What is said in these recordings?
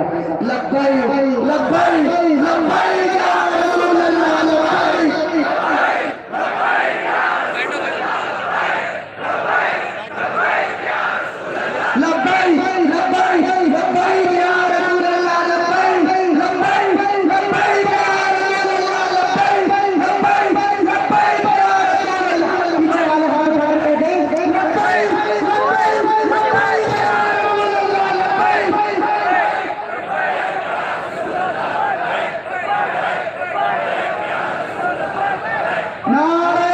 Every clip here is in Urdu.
لبیک لبیک لبیک یا رسول اللہ لبیک لبیک لبیک لبیک یا رسول اللہ لبیک لبیک لبیک یا رسول اللہ لبیک لبیک لبیک یا رسول اللہ پیچھے والے ہاتھ اٹھا کے دیکھ لبیک لبیک لبیک یا رسول اللہ لبیک نعرہ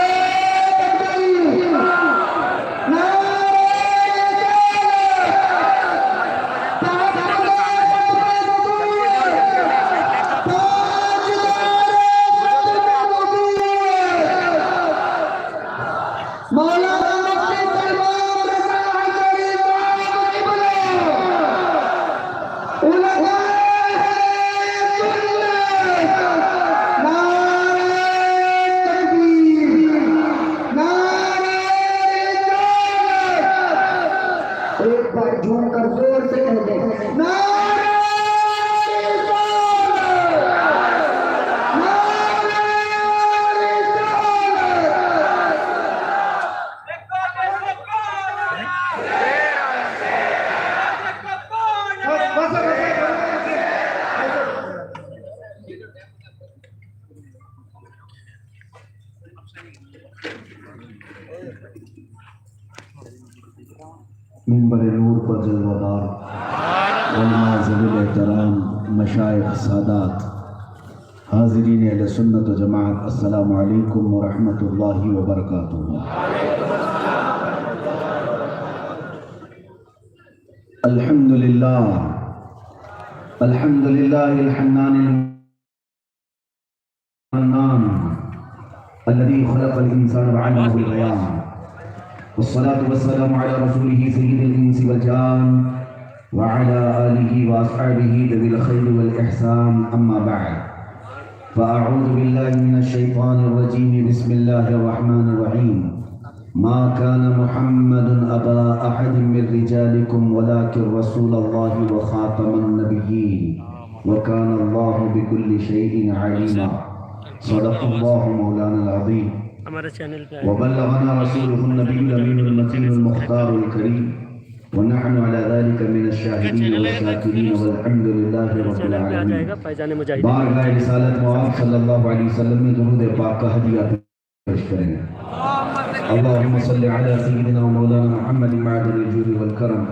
تکبیر مولانا مفتی سلمان رضا حضری صاحب قبلہ علماء سنت نعرہ تکبیر نعرہ رسالت ایک بار جھوم کر زور سے کہہ دیں نعرہ منبر نور پر جلوہ علماء ذوی الاحترام مشائخ سادات حاضرین اہل سنت و جماعت السلام علیکم ورحمۃ اللہ وبرکاتہ الحمد للہ الحنان المنان الذي خلق الانسان وعلمه البيان والصلاة والسلام على رسوله سيد الإنس والجان وعلى آله وأصحابه ذوي الخير والإحسان أما بعد فأعوذ بالله من الشيطان الرجيم بسم الله الرحمن الرحيم ما كان محمد أبا أحد من رجالكم ولكن رسول الله وخاتم النبيين وكان الله بكل شيء عليما صدق الله مولانا العظيم وبلغنا رسوله النبي الأمين المتين المختار الكريم ونحن على ذلك من الشاهدين والشاكرين والحمد لله رب العالمين بارگاہ رسالت معاذ صلی اللہ علیہ وسلم میں درود پاک کا ہدیہ پیش کریں اللهم صل على سيدنا ومولانا محمد معدن الجود والكرم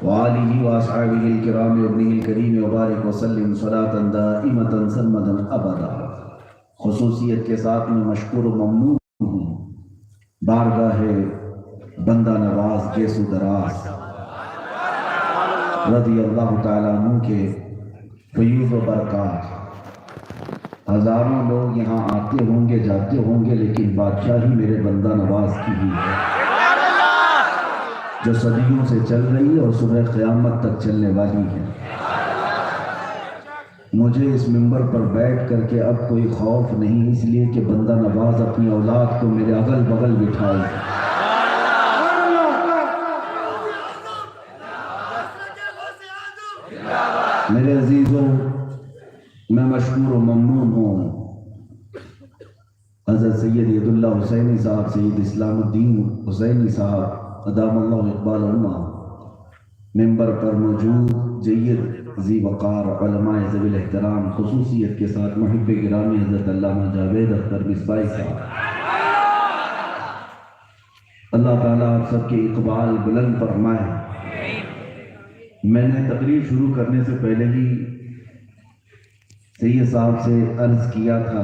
وآله وأصحابه الكرام وابنه الكريم وبارك وسلم صلاة دائمة سرمدا أبدا خصوصیت کے ساتھ میں مشکور و ممنون ہوں بارگاہ بندہ نواز گیسو دراز رضی اللہ تعالیٰ عنہ کے فیوض و برکات ہزاروں لوگ یہاں آتے ہوں گے جاتے ہوں گے لیکن بادشاہی میرے بندہ نواز کی ہی ہے جو صدیوں سے چل رہی ہے اور صبح قیامت تک چلنے والی ہے مجھے اس منبر پر بیٹھ کر کے اب کوئی خوف نہیں اس لیے کہ بندہ نواز اپنی اولاد کو میرے اگل بغل بٹھائے میرے عزیزوں میں مشکور و ممنون ہوں حضرت سید ید اللہ حسینی صاحب سید اسلام الدین حسینی صاحب ادام اللہ اقبال علماء منبر پر موجود جید ذی وقار علماء ذوی الاحترام خصوصیت کے ساتھ محب گرامی حضرت علامہ جاوید اختر مصباحی صاحب اللہ تعالیٰ آپ سب کے اقبال بلند فرمائے میں نے تقریر شروع کرنے سے پہلے ہی سید صاحب سے عرض کیا تھا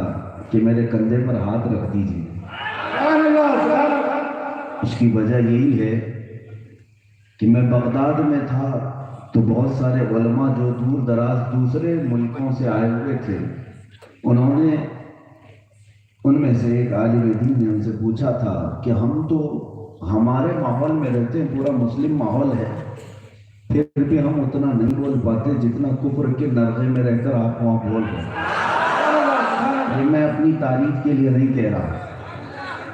کہ میرے کندھے پر ہاتھ رکھ دیجیے اس کی وجہ یہی ہے کہ میں بغداد میں تھا تو بہت سارے علماء جو دور دراز دوسرے ملکوں سے آئے ہوئے تھے انہوں نے ان میں سے ایک عالم دین نے ان سے پوچھا تھا کہ ہم تو ہمارے ماحول میں رہتے ہیں پورا مسلم ماحول ہے پھر بھی ہم اتنا نہیں بول پاتے جتنا کفر کے نرغے میں رہ کر آپ وہاں بول رہے ہیں یہ میں اپنی تعریف کے لیے نہیں کہہ رہا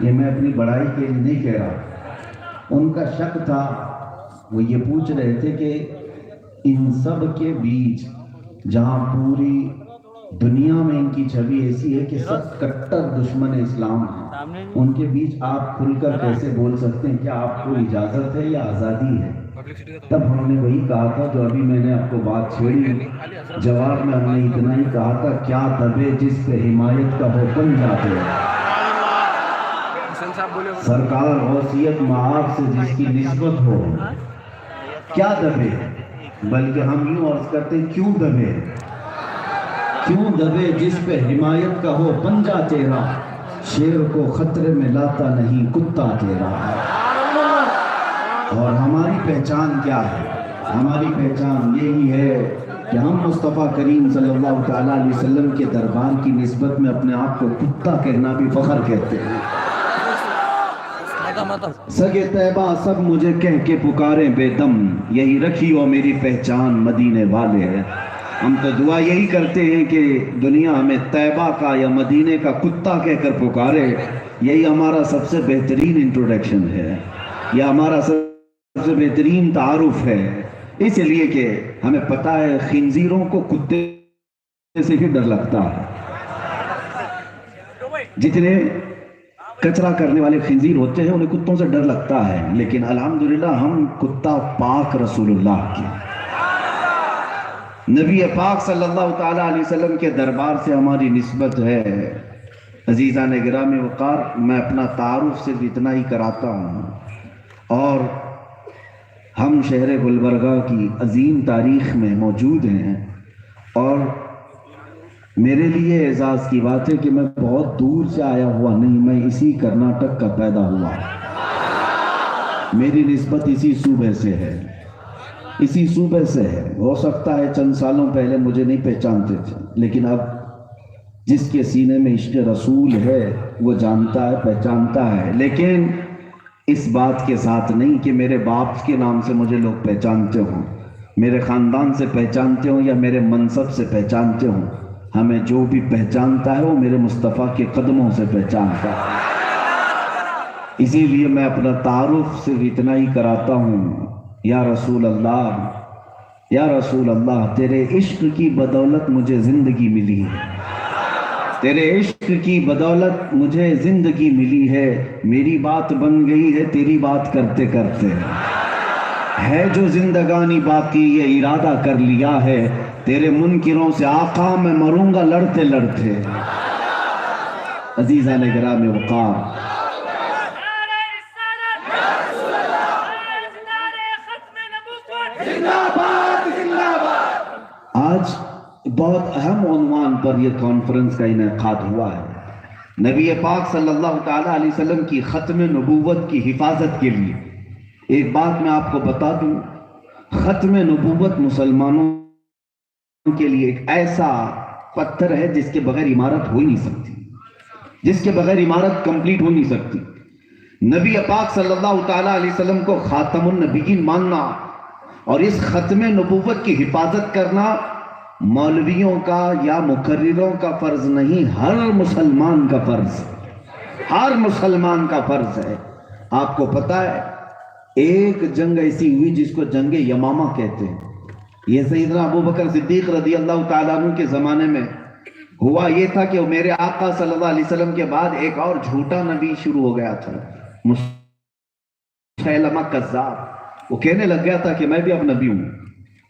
یہ میں اپنی بڑائی کے لیے نہیں کہہ رہا ان کا شک تھا وہ یہ پوچھ رہے تھے کہ ان سب کے بیچ جہاں پوری دنیا میں ان کی چھوی ایسی ہے کہ سب کٹر دشمن اسلام ہیں، ان کے بیچ آپ کھل کر کیسے بول سکتے ہیں؟ کیا آپ کو اجازت ہے یا آزادی ہے؟ تب ہم نے وہی کہا تھا جو ابھی میں نے آپ کو بات چھیڑی، جواب میں ہم نے اتنا ہی کہا تھا، کیا دبے جس پہ حمایت کا حکم جاتے ہیں، سرکار غوثیت معاب سے جس کی نسبت ہو، کیا دبے؟ بلکہ ہم یوں عرض کرتے ہیں، کیوں دبے؟ کیوں دبے جس پہ حمایت کا ہو پنجہ تیرا، شیر کو خطرے میں لاتا نہیں کتا تیرا۔ اور ہماری پہچان کیا ہے؟ ہماری پہچان یہی ہے کہ ہم مصطفیٰ کریم صلی اللہ تعالیٰ علیہ وسلم کے دربار کی نسبت میں اپنے آپ کو کتا کہنا بھی فخر کہتے ہیں۔ سگے طیبہ سب مجھے کہہ کے پکارے بے دم، یہی رکھی ہو میری پہچان مدینے والے ہیں۔ ہم تو دعا یہی کرتے ہیں کہ دنیا ہمیں طیبہ کا یا مدینے کا کتا کہہ کر پکارے، یہی ہمارا سب سے بہترین انٹروڈکشن ہے، یا ہمارا سب سے بہترین تعارف ہے، اس لیے کہ ہمیں پتہ ہے خنزیروں کو کتے سے ہی ڈر لگتا ہے۔ جتنے کچرا کرنے والے خنزیر ہوتے ہیں انہیں کتوں سے ڈر لگتا ہے، لیکن الحمدللہ ہم کتا پاک رسول اللہ کے، نبی پاک صلی اللہ تعالیٰ علیہ وسلم کے دربار سے ہماری نسبت ہے۔ عزیزان گرامی وقار، میں اپنا تعارف صرف اتنا ہی کراتا ہوں، اور ہم شہر گلبرگہ کی عظیم تاریخ میں موجود ہیں، اور میرے لیے اعزاز کی بات ہے کہ میں بہت دور سے آیا ہوا نہیں، میں اسی کرناٹک کا پیدا ہوا، میری نسبت اسی صوبے سے ہے، اسی صوبے سے ہے۔ ہو سکتا ہے چند سالوں پہلے مجھے نہیں پہچانتے تھے، لیکن اب جس کے سینے میں عشق رسول ہے وہ جانتا ہے، پہچانتا ہے، لیکن اس بات کے ساتھ نہیں کہ میرے باپ کے نام سے مجھے لوگ پہچانتے ہوں، میرے خاندان سے پہچانتے ہوں، یا میرے منصب سے پہچانتے ہوں۔ ہمیں جو بھی پہچانتا ہے وہ میرے مصطفیٰ کے قدموں سے پہچانتا ہے۔ اسی لیے میں اپنا تعارف صرف اتنا ہی کراتا ہوں، یا رسول اللہ، یا رسول اللہ، تیرے عشق کی بدولت مجھے زندگی ملی ہے، تیرے عشق کی بدولت مجھے زندگی ملی ہے، میری بات بن گئی ہے تیری بات کرتے کرتے، ہے جو زندگانی باقی یہ ارادہ کر لیا ہے، تیرے منکروں سے آقا میں مروں گا لڑتے لڑتے۔ عزیزان گرامی وقار، آج بہت اہم عنوان پر یہ کانفرنس کا انعقاد ہوا ہے، نبی پاک صلی اللہ تعالیٰ علیہ وسلم کی ختم نبوت کی حفاظت کے لیے۔ ایک بات میں آپ کو بتا دوں، ختم نبوت مسلمانوں کے لیے ایک ایسا پتھر ہے جس کے بغیر عمارت ہو ہی نہیں سکتی، جس کے بغیر عمارت کمپلیٹ ہو نہیں سکتی۔ نبی پاک صلی اللہ تعالیٰ علیہ وسلم کو خاتم النبیین ماننا اور اس ختم نبوت کی حفاظت کرنا مولویوں کا یا مقرروں کا فرض نہیں، ہر مسلمان کا فرض ہے، ہر مسلمان کا فرض ہے۔ آپ کو پتہ ہے ایک جنگ ایسی ہوئی جس کو جنگ یمامہ کہتے ہیں، یہ سیدنا ابو بکر صدیق رضی اللہ تعالیٰ عنہ کے زمانے میں ہوا۔ یہ تھا کہ میرے آقا صلی اللہ علیہ وسلم کے بعد ایک اور جھوٹا نبی شروع ہو گیا تھا، مسیلمہ کذاب۔ وہ کہنے لگ گیا تھا کہ میں بھی اب نبی ہوں،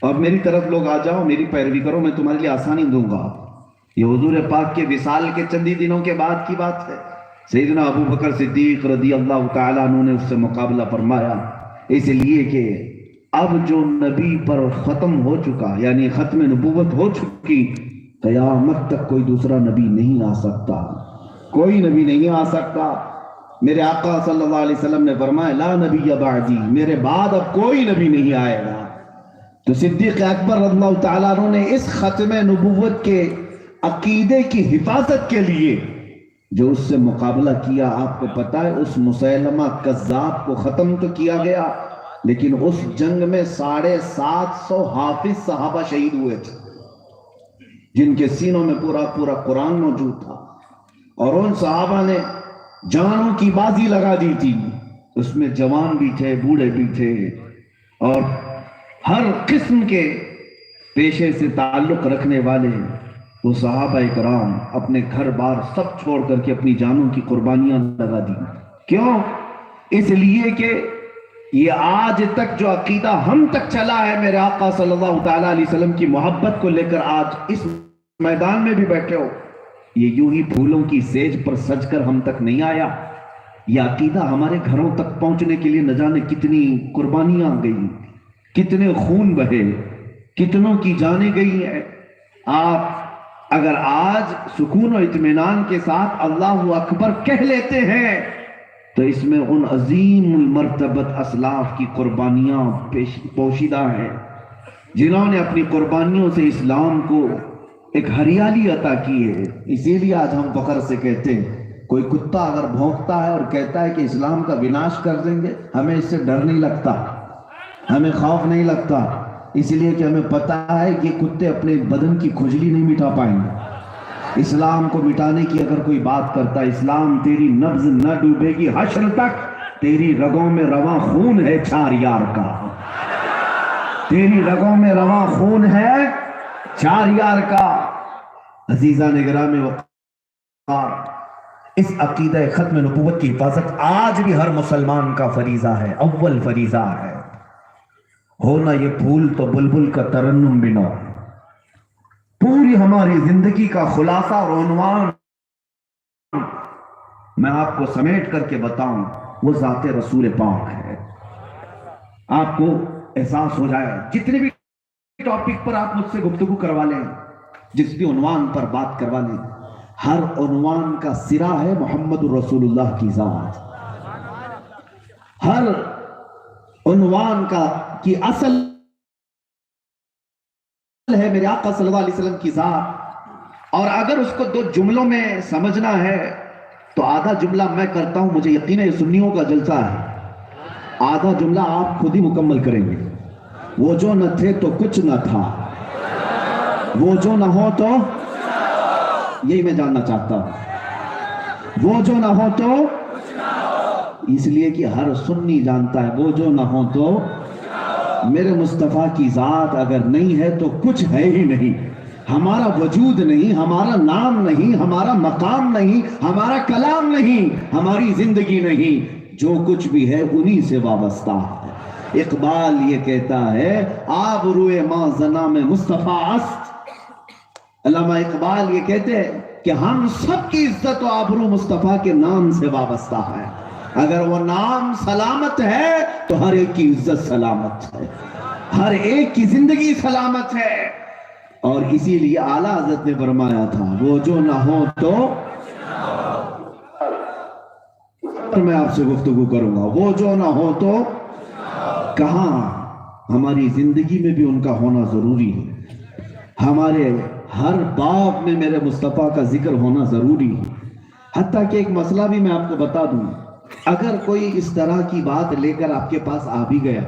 اب میری طرف لوگ آ جاؤ، میری پیروی کرو، میں تمہارے لیے آسانی دوں گا۔ یہ حضور پاک کے وصال کے چندی دنوں کے بعد کی بات ہے۔ سیدنا ابو بکر صدیق رضی اللہ تعالیٰ عنہ نے اس سے مقابلہ فرمایا، اس لیے کہ اب جو نبی پر ختم ہو چکا، یعنی ختم نبوت ہو چکی، قیامت تک کوئی دوسرا نبی نہیں آ سکتا، کوئی نبی نہیں آ سکتا۔ میرے آقا صلی اللہ علیہ وسلم نے فرمایا لا نبی بعدی، میرے بعد اب کوئی نبی نہیں آئے گا۔ تو صدیق اکبر رضی اللہ تعالیٰ عنہ نے اس ختم نبوت کے عقیدے کی حفاظت کے لیے جو اس سے مقابلہ کیا، آپ کو پتہ ہے اس مسیلمہ کذاب کو ختم تو کیا گیا، لیکن اس جنگ میں 750 حافظ صحابہ شہید ہوئے تھے، جن کے سینوں میں پورا قرآن موجود تھا، اور ان صحابہ نے جانوں کی بازی لگا دی تھی۔ اس میں جوان بھی تھے، بوڑھے بھی تھے، اور ہر قسم کے پیشے سے تعلق رکھنے والے وہ صحابہ کرام اپنے گھر بار سب چھوڑ کر کے اپنی جانوں کی قربانیاں لگا دی. کیوں؟ اس لیے کہ یہ آج تک جو عقیدہ ہم تک چلا ہے میرے آقا صلی اللہ تعالیٰ علیہ وسلم کی محبت کو لے کر آج اس میدان میں بھی بیٹھے ہو، یہ یوں ہی پھولوں کی سیج پر سج کر ہم تک نہیں آیا. یہ عقیدہ ہمارے گھروں تک پہنچنے کے لیے نہ جانے کتنی قربانیاں گئی، کتنے خون بہے، کتنوں کی جانیں گئی ہیں. آپ اگر آج سکون و اطمینان کے ساتھ اللہ اکبر کہہ لیتے ہیں تو اس میں ان عظیم المرتبت اسلاف کی قربانیاں پوشیدہ ہیں، جنہوں نے اپنی قربانیوں سے اسلام کو ایک ہریالی عطا کی ہے. اسی لیے آج ہم فخر سے کہتے ہیں، کوئی کتا اگر بھونکتا ہے اور کہتا ہے کہ اسلام کا وناش کر دیں گے، ہمیں اس سے ڈر نہیں لگتا، ہمیں خوف نہیں لگتا، اس لیے کہ ہمیں پتا ہے کہ کتے اپنے بدن کی کھجلی نہیں مٹا پائیں گے. اسلام کو مٹانے کی اگر کوئی بات کرتا ہے، اسلام تیری نبض نہ ڈوبے گی حشر تک، تیری رگوں میں رواں خون ہے چار یار کا، تیری رگوں میں رواں خون ہے چار یار کا. عزیزان گرامی وقار، اس عقیدہ ختم نبوت کی حفاظت آج بھی ہر مسلمان کا فریضہ ہے، اول فریضہ ہے. ہونا یہ پھول تو بلبل کا ترنم بنا، پوری ہماری زندگی کا خلاصہ اور عنوان میں آپ کو سمیٹ کر کے بتاؤں، وہ ذات رسول پاک ہے. آپ کو احساس ہو جائے، جتنے بھی ٹاپک پر آپ مجھ سے گفتگو کروا لیں، جس بھی عنوان پر بات کروا لیں، ہر عنوان کا سرا ہے محمد رسول اللہ کی ذات. ہر عنوان کی اصل ہے میرے آقا صلی اللہ علیہ وسلم کی ذات. اور اگر اس کو دو جملوں میں سمجھنا ہے تو آدھا جملہ میں کرتا ہوں، مجھے یقین ہے یہ سنیوں کا جلسہ ہے، آدھا جملہ آپ خود ہی مکمل کریں گے. وہ جو نہ تھے تو کچھ نہ تھا، وہ جو نہ ہو تو، یہی میں جاننا چاہتا ہوں، وہ جو نہ ہو تو، اس لیے کہ ہر سنی جانتا ہے وہ جو نہ ہو تو، میرے مصطفیٰ کی ذات اگر نہیں ہے تو کچھ ہے ہی نہیں. ہمارا وجود نہیں، ہمارا نام نہیں، ہمارا مقام نہیں، ہمارا کلام نہیں، ہماری زندگی نہیں، جو کچھ بھی ہے انہی سے وابستہ ہے. اقبال یہ کہتا ہے، آبروئے ماں زنا میں مصطفیٰ است. علامہ اقبال یہ کہتے ہیں کہ ہم سب کی عزت و آبرو مصطفیٰ کے نام سے وابستہ ہے. اگر وہ نام سلامت ہے تو ہر ایک کی عزت سلامت ہے، ہر ایک کی زندگی سلامت ہے. اور اسی لیے اعلیٰ حضرت نے فرمایا تھا، وہ جو نہ ہو تو، میں آپ سے گفتگو کروں گا، وہ جو نہ ہو تو کہاں. ہماری زندگی میں بھی ان کا ہونا ضروری ہے، ہمارے ہر باب میں میرے مصطفیٰ کا ذکر ہونا ضروری ہے. حتیٰ کہ ایک مسئلہ بھی میں آپ کو بتا دوں، اگر کوئی اس طرح کی بات لے کر آپ کے پاس آ بھی گیا،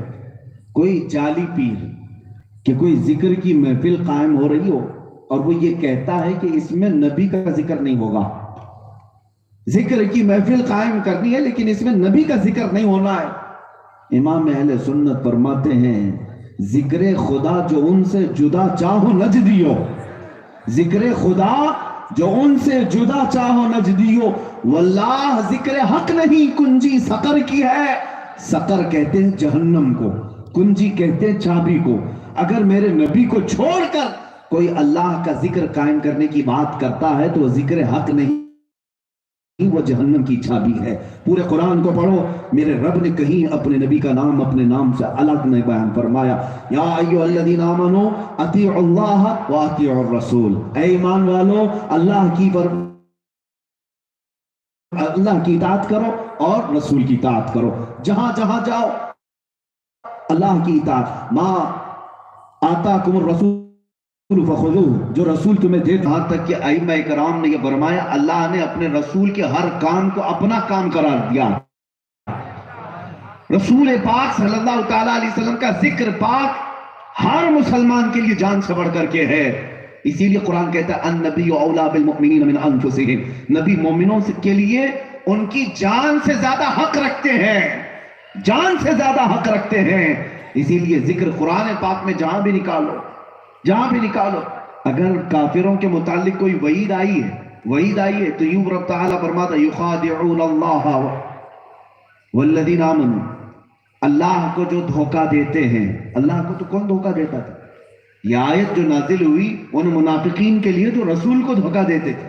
کوئی جعلی پیر کہ کوئی ذکر کی محفل قائم ہو رہی ہو اور وہ یہ کہتا ہے کہ اس میں نبی کا ذکر نہیں ہوگا، ذکر کی محفل قائم کرنی ہے لیکن اس میں نبی کا ذکر نہیں ہونا ہے. امام اہل سنت فرماتے ہیں، ذکر خدا جو ان سے جدا چاہو نجدیو، ذکر خدا جو ان سے جدا چاہو نجدیو، واللہ ذکر حق نہیں کنجی سقر کی ہے. سقر کہتے ہیں جہنم کو، کنجی کہتے ہیں چابی کو. اگر میرے نبی کو چھوڑ کر کوئی اللہ کا ذکر قائم کرنے کی بات کرتا ہے تو وہ ذکر حق نہیں، وہ جہنم کی چابی ہے. پورے قرآن کو پڑھو، میرے رب نے کہیں اپنے نبی کا نام اپنے نام سے الگ نہیں بیان فرمایا. یا ایھا الذین آمنوا اطیعوا اللہ و اطیعوا الرسول، اے ایمان والو اللہ کی اطاعت کرو اور رسول کی اطاعت کرو. جہاں جہاں جاؤ اللہ کی اطاعت. ما آتاکم الرسول فخذوہ، جو رسول تمہیں دے. یہاں تک کہ ائمہ کرام نے یہ فرمایا اللہ نے اپنے رسول کے ہر کام کو اپنا کام قرار دیا. رسول پاک صلی اللہ تعالیٰ علیہ وسلم کا ذکر پاک ہر مسلمان کے لیے جان سے بڑھ کر کے ہے. اسی لیے قرآن کہتا ہے النبی اولیٰ بالمؤمنین من انفسہم، نبی مومنوں کے لیے ان کی جان سے زیادہ حق رکھتے ہیں، جان سے زیادہ حق رکھتے ہیں. اسی لیے ذکر قرآن پاک میں جہاں بھی نکالو جہاں بھی نکالو. اگر کافروں کے متعلق کوئی وعید آئی ہے تو یوں رب تعالیٰ فرماتا یخادعون اللہ والذین آمنوا، اللہ کو جو دھوکہ دیتے ہیں. اللہ کو تو کون دھوکہ دیتا تھا؟ یہ آیت جو نازل ہوئی ان منافقین کے لیے جو رسول کو دھوکہ دیتے تھے،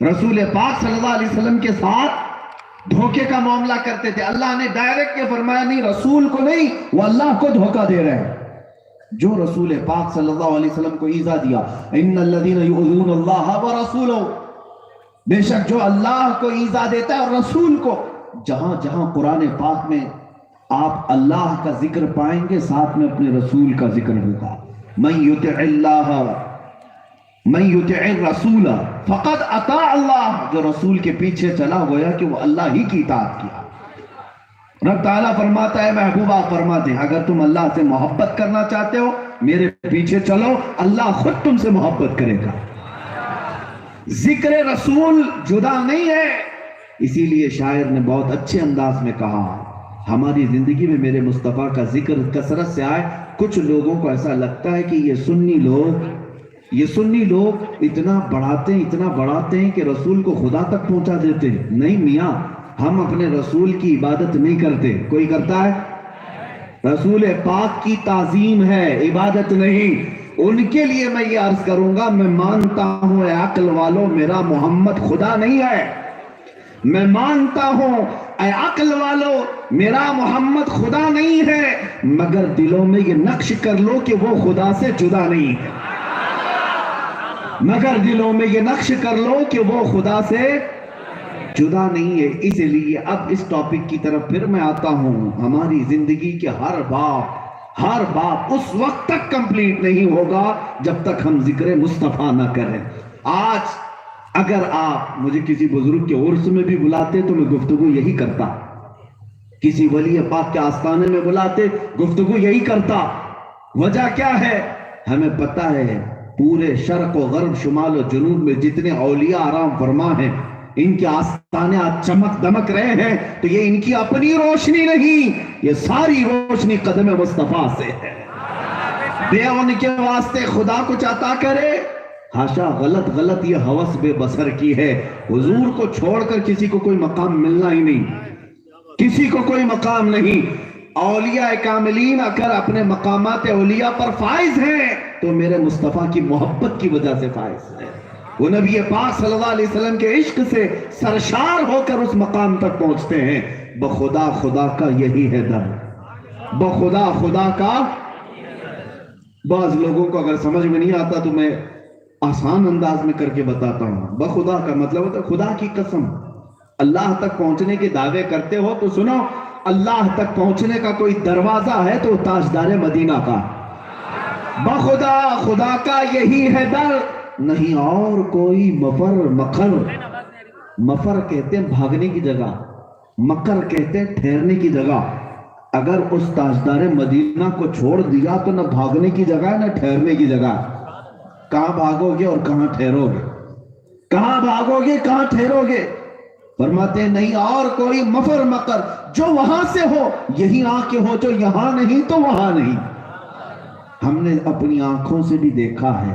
رسول پاک صلی اللہ علیہ وسلم کے ساتھ دھوکے کا معاملہ کرتے تھے. اللہ نے ڈائریکٹ یہ فرمایا نہیں، رسول کو نہیں، وہ اللہ کو دھوکہ دے رہے ہیں. جو رسول پاک صلی اللہ علیہ وسلم کو ایذا دیا، ان الذین یؤذون اللہ ورسولہ، بے شک جو اللہ کو ایذا دیتا ہے اور رسول کو. جہاں جہاں قرآن پاک میں آپ اللہ کا ذکر پائیں گے ساتھ میں اپنے رسول کا ذکر ہوگا. من یطع اللہ من یطع الرسول فقد اطاع اللہ، جو رسول کے پیچھے چلا گویا کہ وہ اللہ ہی کی اطاعت کیا. رب تعالیٰ فرماتا ہے محبوبہ فرما دیں اگر تم اللہ سے محبت کرنا چاہتے ہو میرے پیچھے چلو، اللہ خود تم سے محبت کرے گا. ذکر رسول جدا نہیں ہے. اسی لیے شاعر نے بہت اچھے انداز میں کہا ہماری زندگی میں میرے مصطفیٰ کا ذکر کثرت سے آئے. کچھ لوگوں کو ایسا لگتا ہے کہ یہ سنی لوگ اتنا بڑھاتے ہیں کہ رسول کو خدا تک پہنچا دیتے ہیں. نہیں میاں، ہم اپنے رسول کی عبادت نہیں کرتے. کوئی کرتا ہے؟ رسول پاک کی تعظیم ہے، عبادت نہیں. ان کے لیے میں یہ عرض کروں گا، میں مانتا ہوں اے عقل والو میرا محمد خدا نہیں ہے. میں مانتا ہوں اے عقل والو میرا محمد خدا نہیں ہے، مگر دلوں میں یہ نقش کر لو کہ وہ خدا سے جدا نہیں ہے. مگر دلوں میں یہ نقش کر لو کہ وہ خدا سے جدا نہیں ہے. اس لیے اب اس ٹاپک کی طرف پھر میں آتا ہوں. ہماری زندگی کے ہر باب اس وقت تک کمپلیٹ نہیں ہوگا جب تک ہم ذکر مصطفیٰ نہ کریں. آج اگر آپ مجھے کسی بزرگ کے عرس میں بھی بلاتے تو میں گفتگو یہی کرتا، کسی ولی پاک کے آستانے میں بلاتے گفتگو یہی کرتا. وجہ کیا ہے؟ ہمیں پتہ ہے پورے شرق و غرب شمال و جنوب میں جتنے اولیاء آرام فرما ہیں ان کے آستانے آج چمک دمک رہے ہیں تو یہ ان کی اپنی روشنی نہیں، یہ ساری روشنی قدم مصطفیٰ سے ہے. بے ان کے واسطے خدا کچھ عطا کرے، ہاشا غلط یہ ہوس بے بسر کی ہے. حضور کو چھوڑ کر کسی کو کوئی مقام ملنا ہی نہیں، کسی کو کوئی مقام نہیں. اولیاء کاملین اگر اپنے مقامات اولیاء پر فائز ہیں تو میرے مصطفیٰ کی محبت کی وجہ سے فائز ہے. وہ نبی پاک صلی اللہ علیہ وسلم کے عشق سے سرشار ہو کر اس مقام تک پہنچتے ہیں. بخدا خدا کا یہی ہے در، بخدا خدا کا. بعض لوگوں کو اگر سمجھ میں نہیں آتا تو میں آسان انداز میں کر کے بتاتا ہوں. بخدا کا مطلب ہوتا ہے خدا کی قسم. اللہ تک پہنچنے کے دعوے کرتے ہو تو سنو، اللہ تک پہنچنے کا کوئی دروازہ ہے تو تاجدار مدینہ کا. بخدا خدا کا یہی ہے در، نہیں اور کوئی مفر. مفر کہتے ہیں بھاگنے کی جگہ، مکر کہتے ہیں ٹھہرنے کی جگہ. اگر اس تاجدار مدینہ کو چھوڑ دیا تو نہ بھاگنے کی جگہ ہے نہ ٹھہرنے کی جگہ. کہاں بھاگو گے اور کہاں ٹھہرو گے؟ کہاں بھاگو گے کہاں ٹھہرو گے؟ فرماتے ہیں نہیں اور کوئی مفر مکر جو وہاں سے ہو یہی آ کے ہو، جو یہاں نہیں تو وہاں نہیں. ہم نے اپنی آنکھوں سے بھی دیکھا ہے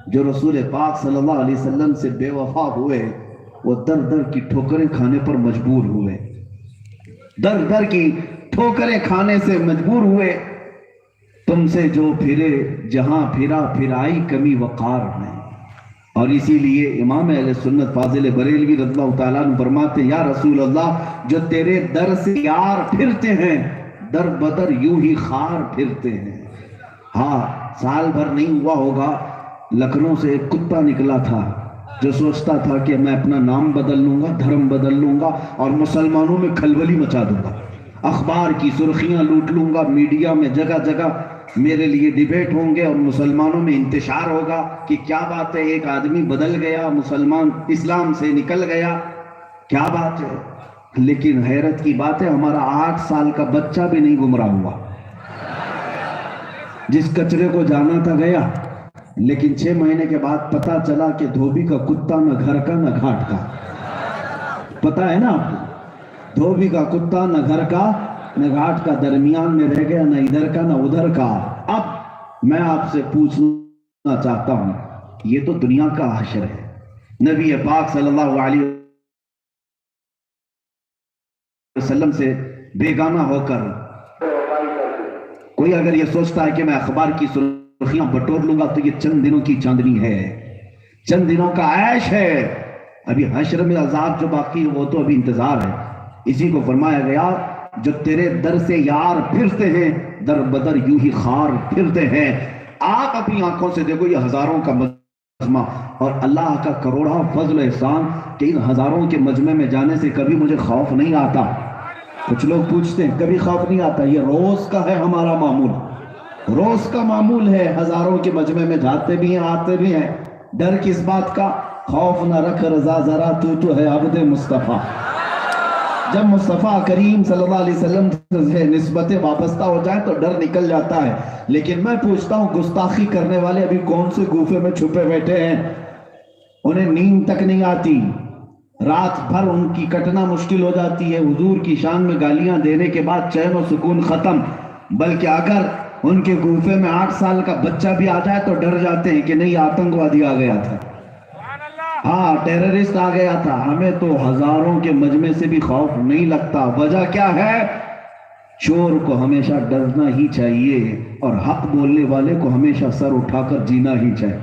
جو رسول پاک صلی اللہ علیہ وسلم سے بے وفا ہوئے وہ در در کی ٹھوکریں کھانے پر مجبور ہوئے، در در کی ٹھوکریں کھانے سے مجبور ہوئے. تم سے جو پھرے جہاں پھرا پھرائی کمی وقار میں. اور اسی لیے امام اہل سنت فاضل بریلوی رضی اللہ تعالیٰ عنہ فرماتے ہیں یا رسول اللہ جو تیرے در سے یار پھرتے ہیں در بدر یوں ہی خار پھرتے ہیں. ہاں سال بھر نہیں ہوا ہوگا لکھنؤ سے ایک کتا نکلا تھا جو سوچتا تھا کہ میں اپنا نام بدل لوں گا، دھرم بدل لوں گا اور مسلمانوں میں کھلبلی مچا دوں گا، اخبار کی سرخیاں لوٹ لوں گا، میڈیا میں جگہ جگہ میرے لیے ڈیبیٹ ہوں گے اور مسلمانوں میں انتشار ہوگا کہ کیا بات ہے ایک آدمی بدل گیا، مسلمان اسلام سے نکل گیا، کیا بات ہے. لیکن حیرت کی بات ہے ہمارا 8 سال کا بچہ بھی نہیں گمراہ ہوا. جس کچرے کو جانا تھا گیا، لیکن 6 مہینے کے بعد پتا چلا کہ دھوبی کا کتا نہ گھر کا نہ گھاٹ کا. پتا ہے نا آپ کو، دھوبی کا کتا نہ گھر کا نہ گھاٹ کا، درمیان میں رہ گیا نہ ادھر کا نہ ادھر کا. اب میں آپ سے پوچھوں چاہتا ہوں یہ تو دنیا کا حشر ہے۔ نبی پاک صلی اللہ علیہ وسلم سے بیگانہ ہو کر کوئی اگر یہ سوچتا ہے کہ میں اخبار کی سرخیاں بٹور لوں گا تو یہ چند دنوں کی چاندنی ہے، چند دنوں کا عیش ہے، ابھی حشر میں عذاب جو باقی ہے وہ تو ابھی انتظار ہے۔ اسی کو فرمایا گیا جو تیرے در سے یار پھرتے ہیں در بدر یوں ہی خار پھرتے ہیں۔ آپ اپنی آنکھوں سے دیکھو یہ ہزاروں کا مجمع اور اللہ کا کروڑا فضل و احسان کہ ان ہزاروں کے مجمع میں جانے سے کبھی مجھے خوف نہیں آتا۔ کچھ لوگ پوچھتے ہیں کبھی خوف نہیں آتا، یہ روز کا ہے ہمارا معمول، روز کا معمول ہے، ہزاروں کے مجمع میں جاتے بھی ہیں آتے بھی ہیں۔ ڈر کس بات کا؟ خوف نہ رکھ رضا ذرا تو ہے عبد مصطفیٰ۔ جب مصطفیٰ کریم صلی اللہ علیہ وسلم سے نسبتیں وابستہ ہو جائیں تو ڈر نکل جاتا ہے۔ لیکن میں پوچھتا ہوں گستاخی کرنے والے ابھی کون سے گوفے میں چھپے بیٹھے ہیں؟ انہیں نیند تک نہیں آتی، رات بھر ان کی کٹنا مشکل ہو جاتی ہے، حضور کی شان میں گالیاں دینے کے بعد چین و سکون ختم، بلکہ اگر ان کے گوفے میں 8 سال کا بچہ بھی آ جائے تو ڈر جاتے ہیں کہ نہیں آتنکوادی آ گیا تھا، ہاں ٹیررسٹ آ گیا تھا۔ ہمیں تو ہزاروں کے مجمع سے بھی خوف نہیں لگتا۔ وجہ کیا ہے؟ چور کو ہمیشہ ڈرنا ہی چاہیے اور حق بولنے والے کو ہمیشہ سر اٹھا کر جینا ہی چاہیے۔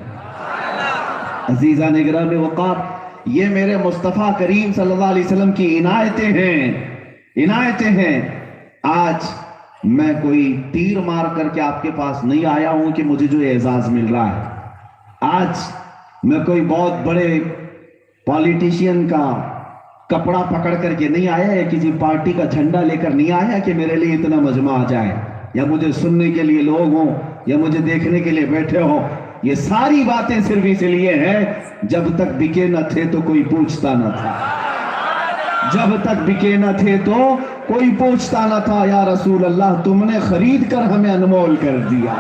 عزیزان گرامی وقار، یہ میرے مصطفیٰ کریم صلی اللہ علیہ وسلم کی عنایتیں ہیں، عنایتیں ہیں۔ آج میں کوئی تیر مار کر کے آپ کے پاس نہیں آیا ہوں کہ مجھے جو اعزاز مل رہا ہے، آج میں کوئی بہت بڑے پالیٹیشین کا کپڑا پکڑ کر کے نہیں آیا یا کسی پارٹی کا جھنڈا لے کر نہیں آیا کہ میرے لیے اتنا مجمع آ جائے یا مجھے سننے کے لیے لوگ ہوں یا مجھے دیکھنے کے لیے بیٹھے ہوں۔ یہ ساری باتیں صرف اس لیے ہیں جب تک بکے نہ تھے تو کوئی پوچھتا نہ تھا، جب تک بکے نہ تھے تو کوئی پوچھتا نہ تھا۔ یا رسول اللہ تم نے خرید کر ہمیں انمول کر دیا،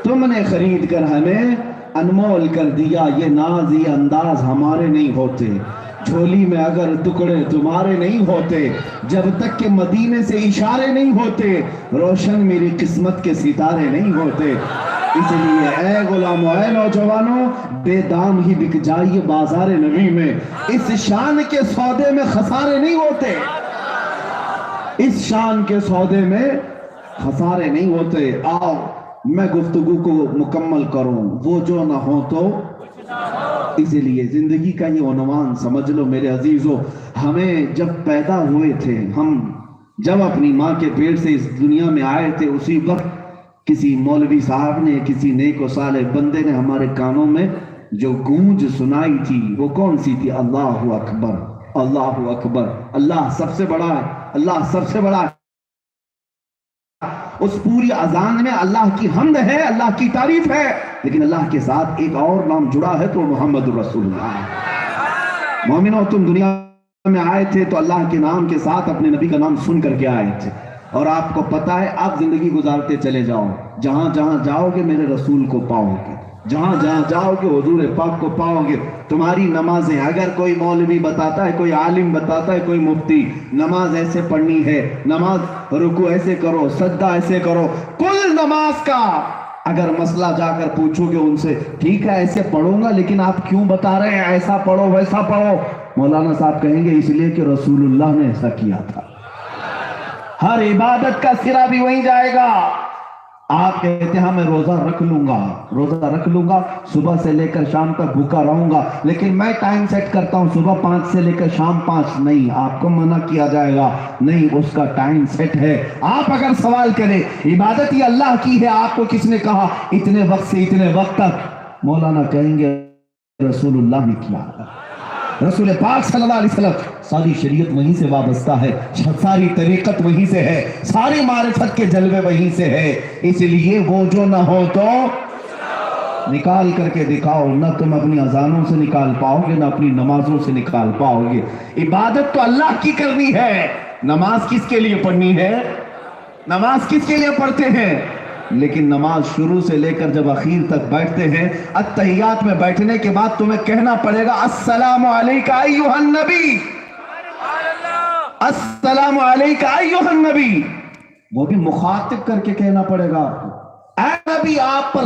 تم نے خرید کر ہمیں انمول کر دیا۔ یہ ناز یہ انداز ہمارے نہیں ہوتے، جھولی میں اگر ٹکڑے تمہارے نہیں ہوتے، جب تک کہ مدینے سے اشارے نہیں ہوتے روشن میری قسمت کے ستارے نہیں ہوتے۔ اس لیے اے غلامو اے نوجوانوں بے دام ہی بک جائیے بازار نبی میں، اس شان کے سودے میں خسارے نہیں ہوتے، اس شان کے سودے میں خسارے نہیں ہوتے۔ آؤ میں گفتگو کو مکمل کروں، وہ جو نہ ہو تو اسی لیے زندگی کا یہ عنوان سمجھ لو میرے عزیزو۔ ہمیں جب پیدا ہوئے تھے، ہم جب اپنی ماں کے پیٹ سے اس دنیا میں آئے تھے، اسی وقت کسی مولوی صاحب نے کسی نیک و صالح بندے نے ہمارے کانوں میں جو گونج سنائی تھی وہ کون سی تھی؟ اللہ اکبر، اللہ اکبر، اللہ سب سے بڑا ہے، اللہ سب سے بڑا ہے۔ اس پوری اذان میں اللہ کی حمد ہے، اللہ کی تعریف ہے، لیکن اللہ کے ساتھ ایک اور نام جڑا ہے تو محمد رسول اللہ۔ مومنوں تم دنیا میں آئے تھے تو اللہ کے نام کے ساتھ اپنے نبی کا نام سن کر کے آئے تھے، اور آپ کو پتا ہے آپ زندگی گزارتے چلے جاؤ، جہاں جہاں جاؤ گے میرے رسول کو پاؤ گے، جہاں جہاں جاؤ گے حضور پاک کو پاؤ گے۔ تمہاری نمازیں اگر کوئی مولوی بتاتا ہے، کوئی عالم بتاتا ہے، کوئی مفتی نماز ایسے پڑھنی ہے، نماز رکوع ایسے کرو، سجدہ ایسے کرو، کل نماز کا اگر مسئلہ جا کر پوچھو گے ان سے، ٹھیک ہے ایسے پڑھوں گا لیکن آپ کیوں بتا رہے ہیں ایسا پڑھو ویسا پڑھو؟ مولانا صاحب کہیں گے اس لیے کہ رسول اللہ نے ایسا کیا تھا۔ ہر عبادت کا سرا بھی وہیں جائے گا۔ آپ کہتے ہیں میں روزہ رکھ لوں گا، روزہ رکھ لوں گا، صبح سے لے کر شام تک بھوکا رہوں گا، لیکن میں ٹائم سیٹ کرتا ہوں صبح 5 سے لے کر شام 5، نہیں، آپ کو منع کیا جائے گا، نہیں، اس کا ٹائم سیٹ ہے۔ آپ اگر سوال کریں عبادت یہ اللہ کی ہے، آپ کو کس نے کہا اتنے وقت سے اتنے وقت تک؟ مولانا کہیں گے رسول اللہ نے کیا، رسول پاک صلی اللہ علیہ وسلم، ساری شریعت وہیں سے وابستہ ہے، ساری طریقت وہیں سے ہے، ساری معرفت کے جلوے وہیں سے ہے۔ اس لیے وہ جو نہ ہو تو نکال کر کے دکھاؤ، نہ تم اپنی اذانوں سے نکال پاؤ گے، نہ اپنی نمازوں سے نکال پاؤ گے۔ عبادت تو اللہ کی کرنی ہے، نماز کس کے لیے پڑھنی ہے؟ نماز کس کے لیے پڑھتے ہیں؟ لیکن نماز شروع سے لے کر جب اخیر تک بیٹھتے ہیں، التحیات میں بیٹھنے کے بعد تمہیں کہنا پڑے گا السلام علیکہ ایھا النبی، السلام علیکہ ایھا النبی، وہ بھی مخاطب کر کے کہنا پڑے گا، اے نبی آپ پر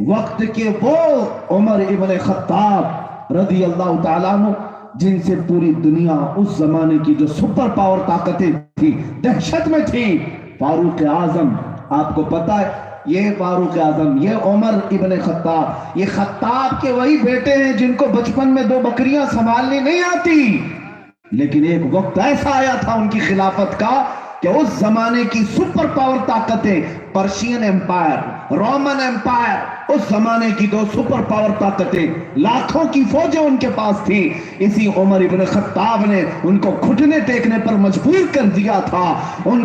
وقت کے وہ عمر ابن خطاب رضی اللہ تعالیٰ عنہ جن سے پوری دنیا اس زمانے کی جو سپر پاور طاقتیں تھی دہشت میں تھی، فاروق اعظم، آپ کو پتا ہے یہ فاروق اعظم، یہ عمر ابن خطاب، یہ خطاب کے وہی بیٹے ہیں جن کو بچپن میں 2 بکریاں سنبھالنی نہیں آتی، لیکن ایک وقت ایسا آیا تھا ان کی خلافت کا کہ اس زمانے کی سپر پاور طاقتیں، پرشین امپائر، رومن امپائر، اس زمانے کی 2 سپر پاور طاقتیں، لاکھوں کی فوجیں ان کے پاس تھی، اسی عمر ابن خطاب نے ان کو گھٹنے ٹیکنے پر مجبور کر دیا تھا، ان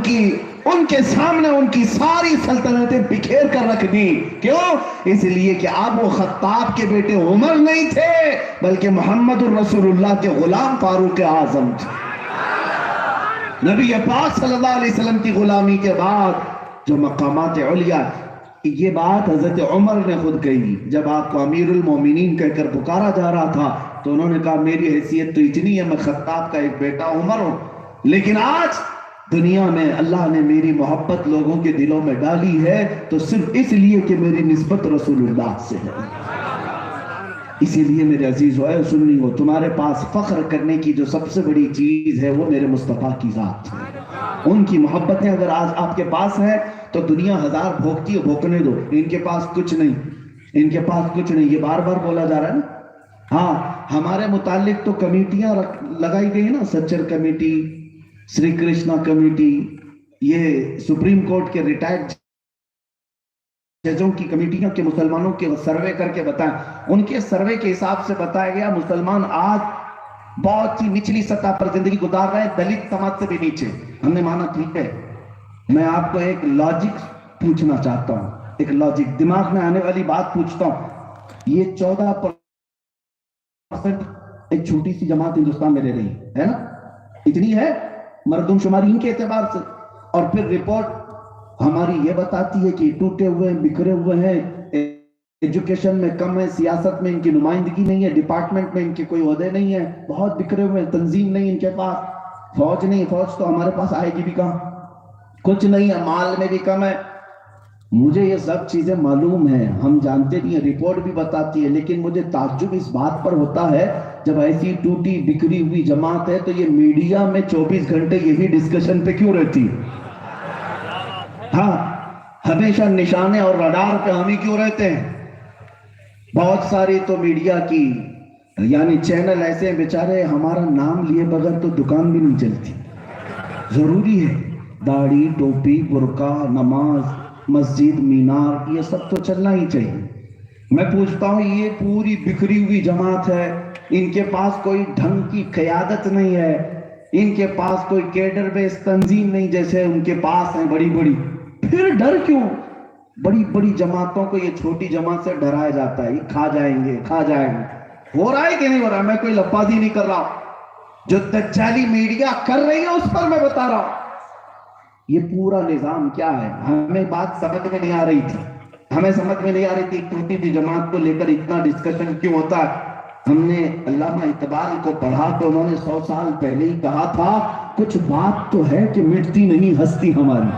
کے سامنے ان کی ساری سلطنتیں بکھیر کر رکھ دی۔ کیوں؟ اس لیے کہ اب وہ خطاب کے بیٹے عمر نہیں تھے بلکہ محمد الرسول اللہ کے غلام فاروق اعظم تھے۔ نبی پاک صلی اللہ علیہ وسلم کی غلامی کے بعد جو مقامات علیہ، یہ بات حضرت عمر نے خود کہی جب آپ کو امیر المومنین کہہ کر پکارا جا رہا تھا، تو انہوں نے کہا میری حیثیت تو اتنی ہے، میں خطاب کا ایک بیٹا عمر ہوں، لیکن آج دنیا میں اللہ نے میری محبت لوگوں کے دلوں میں ڈالی ہے تو صرف اس لیے کہ میری نسبت رسول اللہ سے ہے۔ اسی لیے میرے عزیزو، اے سنی ہو، تمہارے پاس فخر کرنے کی جو سب سے بڑی چیز ہے وہ میرے مصطفیٰ کی ذات ہے۔ ان کی محبتیں اگر آج آپ کے پاس ہیں تو دنیا 1000 بھوکتی ہے، بھوکنے دو، ان کے پاس کچھ نہیں، ان کے پاس کچھ نہیں، یہ بار بار بولا جا رہا ہے نا۔ ہاں، ہمارے متعلق تو کمیٹیاں لگائی گئی نا، سچر کمیٹی، سری کرشنا کمیٹی، یہ سپریم کورٹ کے ریٹائرڈ ججوں کی کمیٹیاں کے مسلمانوں کے سروے کر کے بتائیں، ان کے سروے کے حساب سے بتایا گیا مسلمان آج بہت ہی نچلی سطح پر زندگی گزار رہے ہیں، دلت سماج سے بھی نیچے۔ ہم نے مانا ٹھیک ہے، میں آپ کو ایک لاجک پوچھنا چاہتا ہوں، ایک لاجک دماغ میں آنے والی بات پوچھتا ہوں، یہ 14% ایک چھوٹی سی جماعت ہندوستان میں رہ رہی ہے نا، اتنی ہے مردم شماری ان کے اعتبار سے، اور پھر رپورٹ ہماری یہ بتاتی ہے کہ ٹوٹے ہوئے ہیں، بکھرے ہوئے ہیں، ایجوکیشن میں کم ہے، سیاست میں ان کی نمائندگی نہیں ہے، ڈپارٹمنٹ میں ان کے کوئی عہدے نہیں ہیں، بہت بکھرے ہوئے ہیں، تنظیم نہیں ان کے پاس، فوج نہیں، فوج تو ہمارے پاس آئے گی بھی کہاں، کچھ نہیں ہے، مال میں بھی کم ہے۔ مجھے یہ سب چیزیں معلوم ہیں، ہم جانتے بھی ہیں، رپورٹ بھی بتاتی ہے، لیکن مجھے تعجب اس بات پر ہوتا ہے جب ایسی ٹوٹی بکھری ہوئی جماعت ہے تو یہ میڈیا میں 24 گھنٹے یہی ڈسکشن پہ کیوں رہتی ہے؟ ہاں، ہمیشہ نشانے اور رڈار پہ ہم ہی کیوں رہتے ہیں؟ بہت ساری تو میڈیا کی یعنی چینل ایسے ہیں بیچارے ہمارا نام لیے بغیر تو دکان بھی نہیں چلتی۔ ضروری ہے داڑھی، ٹوپی، برقع، نماز، مسجد، مینار، یہ سب تو چلنا ہی چاہیے۔ میں پوچھتا ہوں، یہ پوری بکھری ہوئی جماعت ہے، ان کے پاس کوئی ڈھنگ کی قیادت نہیں ہے، ان کے پاس کوئی کیڈر بیس تنظیم نہیں جیسے ان کے پاس ہیں بڑی بڑی، پھر ڈر کیوں؟ بڑی بڑی جماعتوں کو یہ چھوٹی جماعت سے ڈرایا جاتا ہے، یہ کھا جائیں گے، کھا جائیں گے۔ ہو رہا ہے کہ نہیں ہو رہا ہے؟ میں کوئی لفاظی نہیں کر رہا، جو دجالی میڈیا کر رہی ہے اس پر میں بتا رہا ہوں۔ یہ پورا نظام کیا ہے؟ ہمیں بات سمجھ میں نہیں آ رہی تھی، ہمیں سمجھ میں نہیں آ رہی تھی ٹوٹی تھی جماعت کو لے کر اتنا ڈسکشن کیوں ہوتا ہے۔ ہم نے علامہ اقبال کو پڑھا تو انہوں نے 100 سال پہلے ہی کہا تھا، کچھ بات تو ہے کہ مٹتی نہیں ہستی ہماری،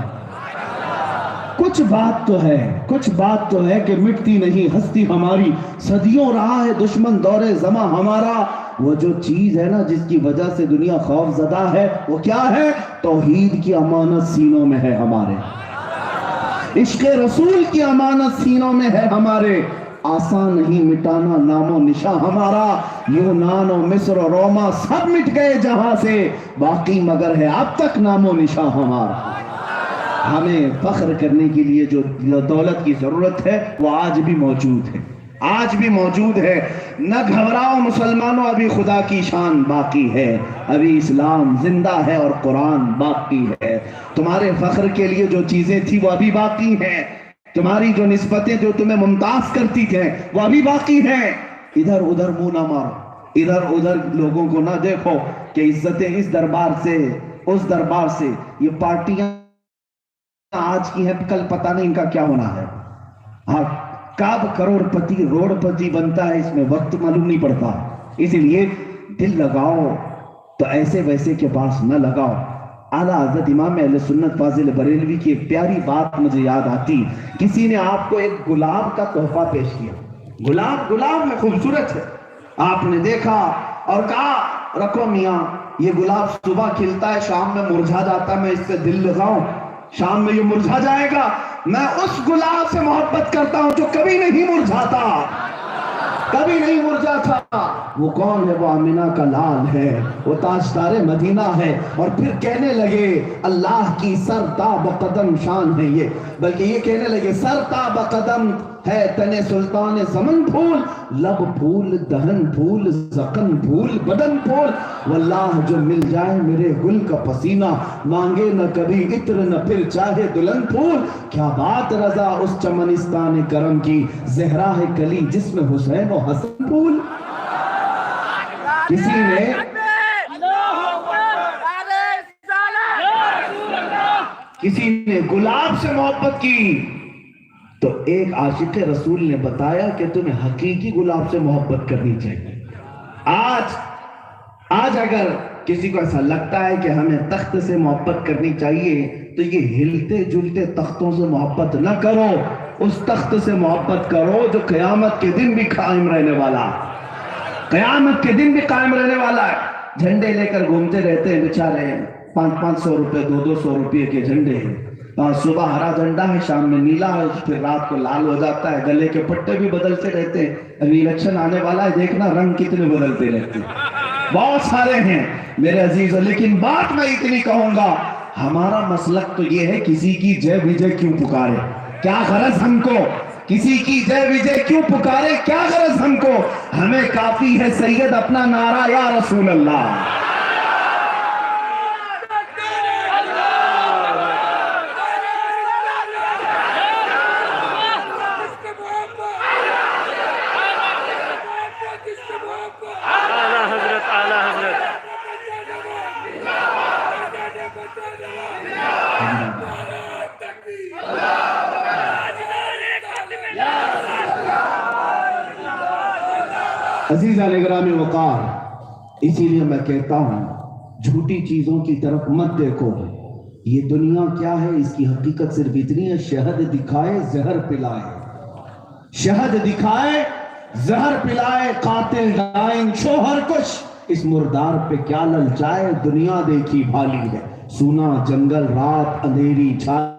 کچھ بات تو ہے، کچھ بات تو ہے کہ مٹتی نہیں ہستی ہماری، صدیوں رہا ہے دشمن دور زماں ہمارا، وہ جو چیز ہے نا جس کی وجہ سے دنیا خوف زدہ ہے وہ کیا ہے؟ توحید کی امانت سینوں میں ہے ہمارے، عشق رسول کی امانت سینوں میں ہے ہمارے، آسان نہیں مٹانا نام و نشاں ہمارا، یونان و مصر و روما سب مٹ گئے جہاں سے، باقی مگر ہے اب تک نام و نشاں ہمارا۔ ہمیں فخر کرنے کے لیے جو دولت کی ضرورت ہے وہ آج بھی موجود ہے، آج بھی موجود ہے۔ نہ گھبراؤ مسلمانوں، ابھی خدا کی شان باقی ہے، ابھی اسلام زندہ ہے اور قرآن باقی ہے۔ تمہارے فخر کے لیے جو چیزیں تھی وہ ابھی باقی ہیں، تمہاری جو نسبتیں جو تمہیں ممتاز کرتی تھیں وہ ابھی باقی ہیں۔ ادھر ادھر منہ نہ مارو، ادھر ادھر لوگوں کو نہ دیکھو کہ عزتیں اس دربار سے اس دربار سے، یہ پارٹیاں آج کی ہیں، کل پتہ نہیں ان کا کیا ہونا ہے۔ ہاں، کب کروڑ پتی روڑ پتی بنتا ہے اس میں وقت معلوم نہیں پڑتا، اسی لیے دل لگاؤ تو ایسے ویسے کے پاس نہ لگاؤ۔ اعلیٰ حضرت امام اہل سنت فاضل بریلوی کی ایک پیاری بات مجھے یاد آتی. کسی نے آپ کو ایک گلاب کا تحفہ پیش کیا. گلاب ہے، خوبصورت ہے. آپ نے دیکھا اور کہا رکھو میاں، یہ گلاب صبح کھلتا ہے، شام میں مرجھا جاتا ہے، میں اس سے دل لگاؤں، شام میں یہ مرجھا جائے گا. میں اس گلاب سے محبت کرتا ہوں جو کبھی نہیں مرجھاتا، کبھی نہیں مرجھاتا. وہ کون ہے؟ وہ آمنہ کا لال ہے، وہ تاجدار مدینہ ہے. اور پھر کہنے لگے اللہ کی سر تا بقدم شان ہے یہ، بلکہ یہ کہنے لگے سر تا بقدم ہے تنے سلطان زمن پھول، لب پھول دہن پھول زقن پھول بدن پھول. واللہ جو مل جائے میرے گل کا پسینہ، مانگے نہ کبھی عطر نہ پھر چاہے دلہن پھول. کیا بات رضا اس چمنستان کرم کی، زہرا ہے کلی جس میں حسین و حسن پھول. کسی نے گلاب سے محبت کی تو ایک عاشق رسول نے بتایا کہ تمہیں حقیقی گلاب سے محبت کرنی چاہیے. آج اگر کسی کو ایسا لگتا ہے کہ ہمیں تخت سے محبت کرنی چاہیے تو یہ ہلتے جلتے تختوں سے محبت نہ کرو، اس تخت سے محبت کرو جو قیامت کے دن بھی قائم رہنے والا، قیامت کے دن بھی قائم رہنے والا ہے. جھنڈے لے کر گھومتے رہتے ہیں بیچارے، 500 روپے 200 روپے کے جھنڈے ہیں. صبح ہرا جھنڈا ہے، شام میں نیلا ہے، پھر رات کو لال ہو جاتا ہے. گلے کے پٹے بھی بدلتے رہتے ہیں. ابھی الیکشن آنے والا ہے، دیکھنا رنگ کتنے بدلتے رہتے ہیں. بہت سارے ہیں میرے عزیزوں، لیکن بات میں اتنی کہوں گا، ہمارا مسلک تو یہ ہے کسی کی جے وجے کیوں پکارے، کیا غرض ہم کو کسی کی جے وجے کیوں پکارے، کیا غرض ہم کو. ہمیں کافی ہے سید اپنا نعرہ یا رسول اللہ. عزیزان اکرام وقار، اسی لیے میں کہتا ہوں جھوٹی چیزوں کی طرف مت دیکھو. یہ دنیا کیا ہے، اس کی حقیقت صرف اتنی ہے، شہد دکھائے زہر پلائے، شہد دکھائے زہر پلائے، قاتل ڈائیں شوہر کش، اس مردار پہ کیا للچائے، دنیا دیکھی بھالی ہے، سونا جنگل رات اندھیری چھائی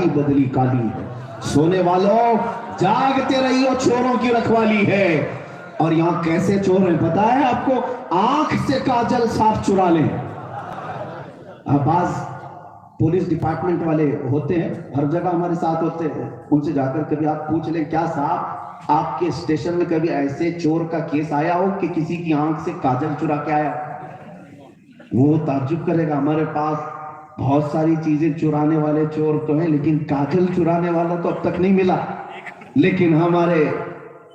بدلی کالی ہے. سونے والوں جاگتے رہیو، چوروں کی رکھوالی ہے. اور یہاں کیسے چور ہیں پتا ہے آپ کو؟ آنکھ سے کاجل صاف چرا لیں. بعض پولیس ڈپارٹمنٹ والے ہوتے ہیں، ہر جگہ ہمارے ساتھ ہوتے ہیں، ان سے جا کر کبھی آپ پوچھ لیں کیا صاحب آپ کے اسٹیشن میں کبھی ایسے چور کا کیس آیا ہو کہ کسی کی آنکھ سے کاجل چرا کے آیا؟ وہ تعجب کرے گا. ہمارے پاس بہت ساری چیزیں چرانے والے چور تو ہیں، لیکن کاجل چرانے والا تو اب تک نہیں ملا. لیکن ہمارے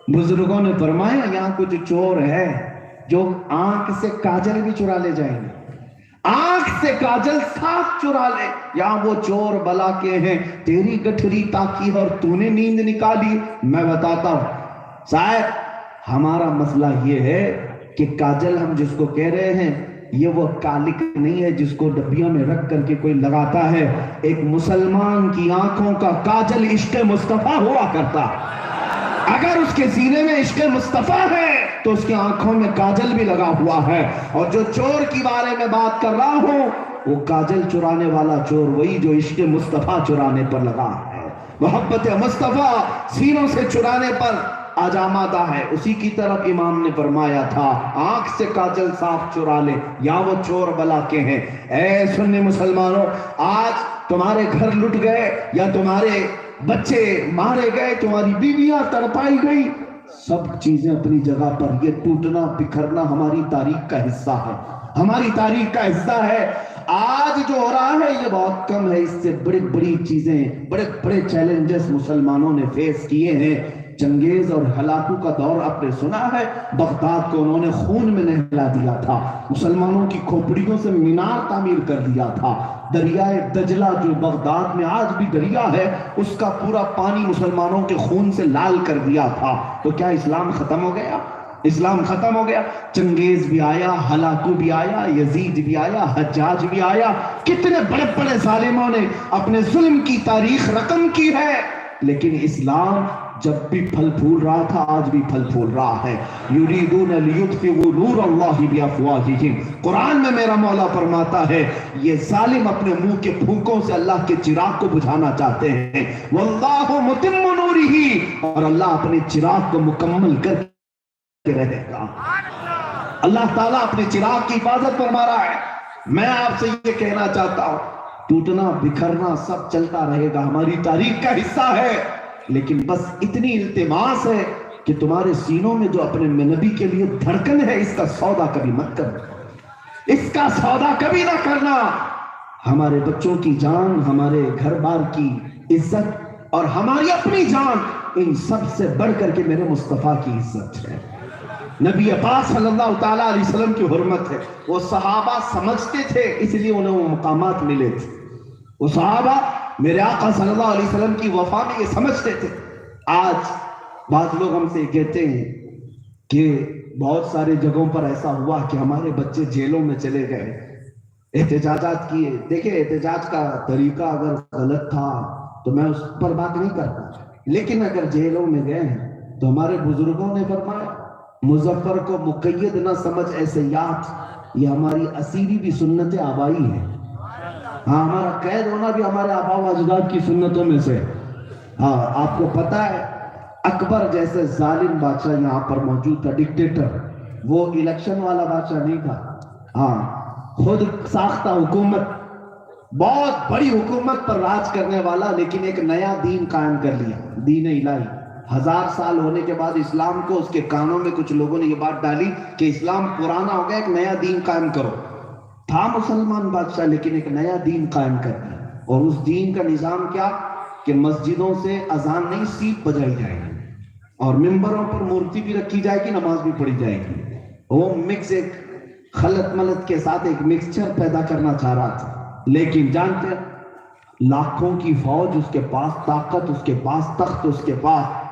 بزرگوں نے فرمایا یہاں کچھ چور ہے جو آنکھ سے کاجل بھی چرا لے جائیں گے، آنکھ سے کاجل صاف چرا لے. یہاں وہ چور بلا کے ہیں، تیری گٹھری تاکی اور تو نے نیند نکالی. میں بتاتا ہوں صاحب، ہمارا مسئلہ یہ ہے کہ کاجل ہم جس کو کہہ رہے ہیں یہ وہ کالک نہیں ہے جس کو ڈبیوں میں رکھ کر کے کوئی لگاتا ہے. ایک مسلمان کی آنکھوں کا کاجل عشق مصطفیٰ ہوا کرتا. اگر اس کے سینے میں عشق مصطفیٰ ہے تو اس کی آنکھوں میں کاجل بھی لگا ہوا ہے. اور جو چور کی بارے میں بات کر رہا ہوں وہ کاجل چرانے والا چور وہی جو عشق مصطفیٰ چرانے پر لگا ہے، محبت مصطفیٰ سینوں سے چرانے پر آج آمادہ ہے. اسی کی طرف امام نے فرمایا تھا آنکھ سے کاجل صاف چرا لے، یا وہ چور بلا کے ہیں. اے سنی مسلمانوں، آج تمہارے گھر لٹ گئے یا تمہارے بچے مارے گئے، تمہاری بیویاں تڑپائی گئی، سب چیزیں اپنی جگہ پر. یہ ٹوٹنا بکھرنا ہماری تاریخ کا حصہ ہے، ہماری تاریخ کا حصہ ہے. آج جو ہو رہا ہے یہ بہت کم ہے، اس سے بڑی بڑی چیزیں، بڑے بڑے چیلنجز مسلمانوں نے فیس کیے ہیں. چنگیز اور ہلاکو کا دور آپ نے سنا ہے، بغداد کو انہوں نے خون میں نہلا دیا تھا، مسلمانوں کی کھوپڑیوں سے مینار تعمیر کر دیا تھا. دریائے دجلہ جو بغداد میں آج بھی دریا ہے اس کا پورا پانی مسلمانوں کے خون سے لال کر دیا تھا. تو کیا اسلام ختم ہو گیا؟ اسلام ختم ہو گیا. چنگیز بھی آیا, ہلاکو بھی آیا, یزید بھی آیا, حجاج بھی آیا, کتنے بڑے بڑے ظالموں نے اپنے ظلم کی تاریخ رقم کی ہے, لیکن اسلام جب بھی پھل پھول رہا تھا آج بھی پھل پھول رہا ہے. یریدون لیطفئوا نور اللہ بافواہہم. قرآن میں میرا مولا فرماتا ہے یہ ظالم اپنے منہ کے پھونکوں سے اللہ کے چراغ کو بجھانا چاہتے ہیں. واللہ متم نورہ, اور اللہ اپنے چراغ کو مکمل کر کے رہے گا. اللہ تعالیٰ اپنے چراغ کی حفاظت فرما رہا ہے. میں آپ سے یہ کہنا چاہتا ہوں ٹوٹنا بکھرنا سب چلتا رہے گا, ہماری تاریخ کا حصہ ہے, لیکن بس اتنی التماس ہے کہ تمہارے سینوں میں جو اپنے نبی کے لیے دھڑکن ہے اس کا سودا کبھی مت کرنا, اس کا سودا کبھی نہ کرنا. ہمارے بچوں کی جان, ہمارے گھر بار کی عزت اور ہماری اپنی جان, ان سب سے بڑھ کر کے میرے مصطفیٰ کی عزت ہے, نبی پاک صلی اللہ تعالیٰ علیہ وسلم کی حرمت ہے. وہ صحابہ سمجھتے تھے اس لیے انہیں وہ مقامات ملے تھے. وہ صحابہ میرے آقا صلی اللہ علیہ وسلم کی وفا میں یہ سمجھتے تھے. آج بعض لوگ ہم سے کہتے ہیں کہ بہت سارے جگہوں پر ایسا ہوا کہ ہمارے بچے جیلوں میں چلے گئے, احتجاجات کیے. دیکھیں احتجاج کا طریقہ اگر غلط تھا تو میں اس پر بات نہیں کرتا, لیکن اگر جیلوں میں گئے ہیں تو ہمارے بزرگوں نے فرمایا مظفر کو مقید نہ سمجھ ایسے یاد, یہ ہماری اسیری بھی سنت آبائی ہے. ہاں, ہمارا قید ہونا بھی ہمارے آبا و اجداد کی سنتوں میں سے. ہاں, آپ کو پتا ہے اکبر جیسے ظالم بادشاہ یہاں پر موجود تھا, ڈکٹیٹر, وہ الیکشن والا بادشاہ نہیں تھا. ہاں, خود ساختہ حکومت, بہت بڑی حکومت پر راج کرنے والا, لیکن ایک نیا دین قائم کر لیا, دین الہی. 1000 سال ہونے کے بعد اسلام کو اس کے کانوں میں کچھ لوگوں نے یہ بات ڈالی کہ اسلام پرانا ہو گیا, ایک نیا دین قائم کرو. تھا مسلمان بادشاہ لیکن ایک نیا دین قائم کر دیا, اور اس دین کا نظام کیا کہ مسجدوں سے اذان نہیں سیٹ بجائی جائے گی, اور ممبروں پر مورتی بھی رکھی جائے گی, نماز بھی پڑھی جائے گی. وہ مکس ایک خلط ملط کے ساتھ ایک مکسچر پیدا کرنا چاہ رہا تھا. لیکن جانتے ہیں لاکھوں کی فوج, اس کے پاس طاقت, اس کے پاس تخت, اس کے پاس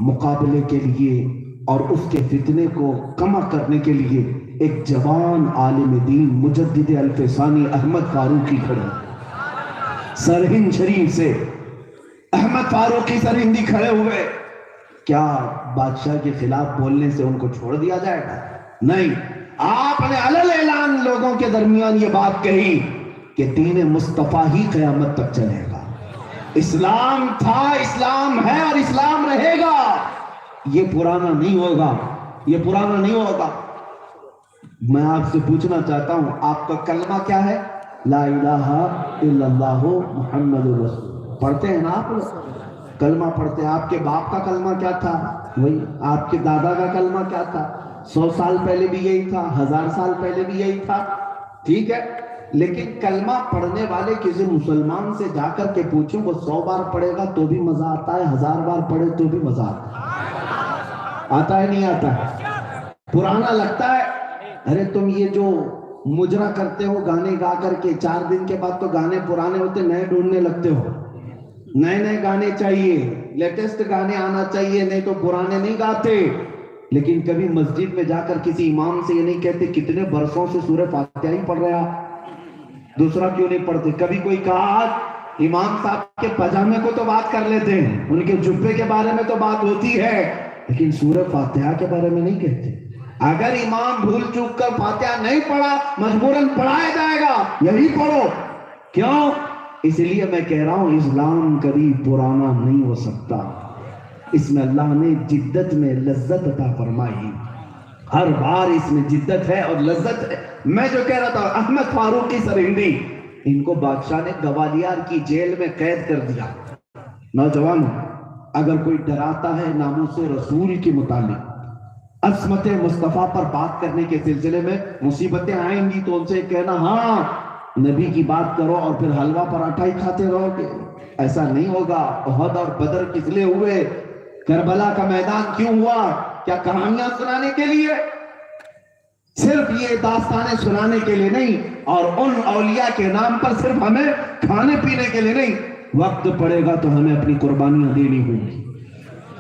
مقابلے کے لیے اور اس کے فتنے کو کما کرنے کے لیے ایک جوان عالم دین مجدد الفسانی احمد فاروقی کھڑے. سرہند شریف سے احمد فاروقی سرہندی کھڑے ہوئے. کیا بادشاہ کے خلاف بولنے سے ان کو چھوڑ دیا جائے گا؟ نہیں. آپ نے علل اعلان لوگوں کے درمیان یہ بات کہی کہ دین مصطفیٰ ہی قیامت تک چلے گا. اسلام تھا, اسلام ہے اور اسلام رہے گا. یہ پرانا نہیں ہوگا, یہ پرانا نہیں ہوگا. میں آپ سے پوچھنا چاہتا ہوں آپ کا کلمہ کیا ہے؟ لا الہ الا اللہ محمد رسول. پڑھتے ہیں نا آپ لوگ, کلمہ پڑھتے ہیں. آپ کے باپ کا کلمہ کیا تھا؟ وہی. آپ کے دادا کا کلمہ کیا تھا؟ 100 سال پہلے بھی یہی تھا, 1000 سال پہلے بھی یہی تھا. ٹھیک ہے, لیکن کلمہ پڑھنے والے کسی مسلمان سے جا کر کے پوچھوں وہ 100 بار پڑھے گا تو بھی مزہ آتا ہے, 1000 بار پڑھے تو بھی مزہ آتا ہے نہیں آتا ہے؟ پرانا لگتا ہے. ارے تم یہ جو مجرا کرتے ہو گانے گا کر کے, 4 دن کے بعد تو گانے پرانے ہوتے, نئے ڈھونڈنے لگتے ہو. نئے نئے گانے چاہیے, لیٹسٹ گانے آنا چاہیے, نہیں تو پرانے نہیں گاتے. لیکن کبھی مسجد میں جا کر کسی امام سے یہ نہیں کہتے کتنے برسوں سے سورہ فاتحہ ہی پڑھ رہے آپ, دوسرا کیوں نہیں پڑھتے؟ کبھی کوئی کہا امام صاحب کے پاجامے کو تو بات کر لیتے ہیں, ان کے جبے کے بارے میں تو بات ہوتی ہے, لیکن سورہ فاتحہ کے بارے میں نہیں کہتے. اگر امام بھول چوک کر فاتحہ نہیں پڑھا مجبوراً پڑھایا جائے گا, یہی پڑھو. کیوں؟ اس لیے میں کہہ رہا ہوں اسلام کبھی پرانا نہیں ہو سکتا. اس میں اللہ نے جدت میں لذت عطا فرمائی, ہر بار اس میں جدت ہے اور لذت ہے. میں جو کہہ رہا تھا احمد فاروقی سرہندی, ان کو بادشاہ نے گوالیار کی جیل میں قید کر دیا. نوجوانوں, اگر کوئی ڈراتا ہے ناموس رسول کے متعلق, عصمت مصطفیٰ پر بات کرنے کے سلسلے میں مصیبتیں آئیں گی تو ان سے کہنا ہاں نبی کی بات کرو اور پھر حلوہ پراٹھا ہی کھاتے رہو گے, ایسا نہیں ہوگا. احد اور بدر کس لیے ہوئے؟ کربلا کا میدان کیوں ہوا؟ کیا کہانیاں سنانے کے لیے؟ صرف یہ داستانیں سنانے کے لیے نہیں, اور ان اولیاء کے نام پر صرف ہمیں کھانے پینے کے لیے نہیں. وقت پڑے گا تو ہمیں اپنی قربانیاں دینی ہوں گی,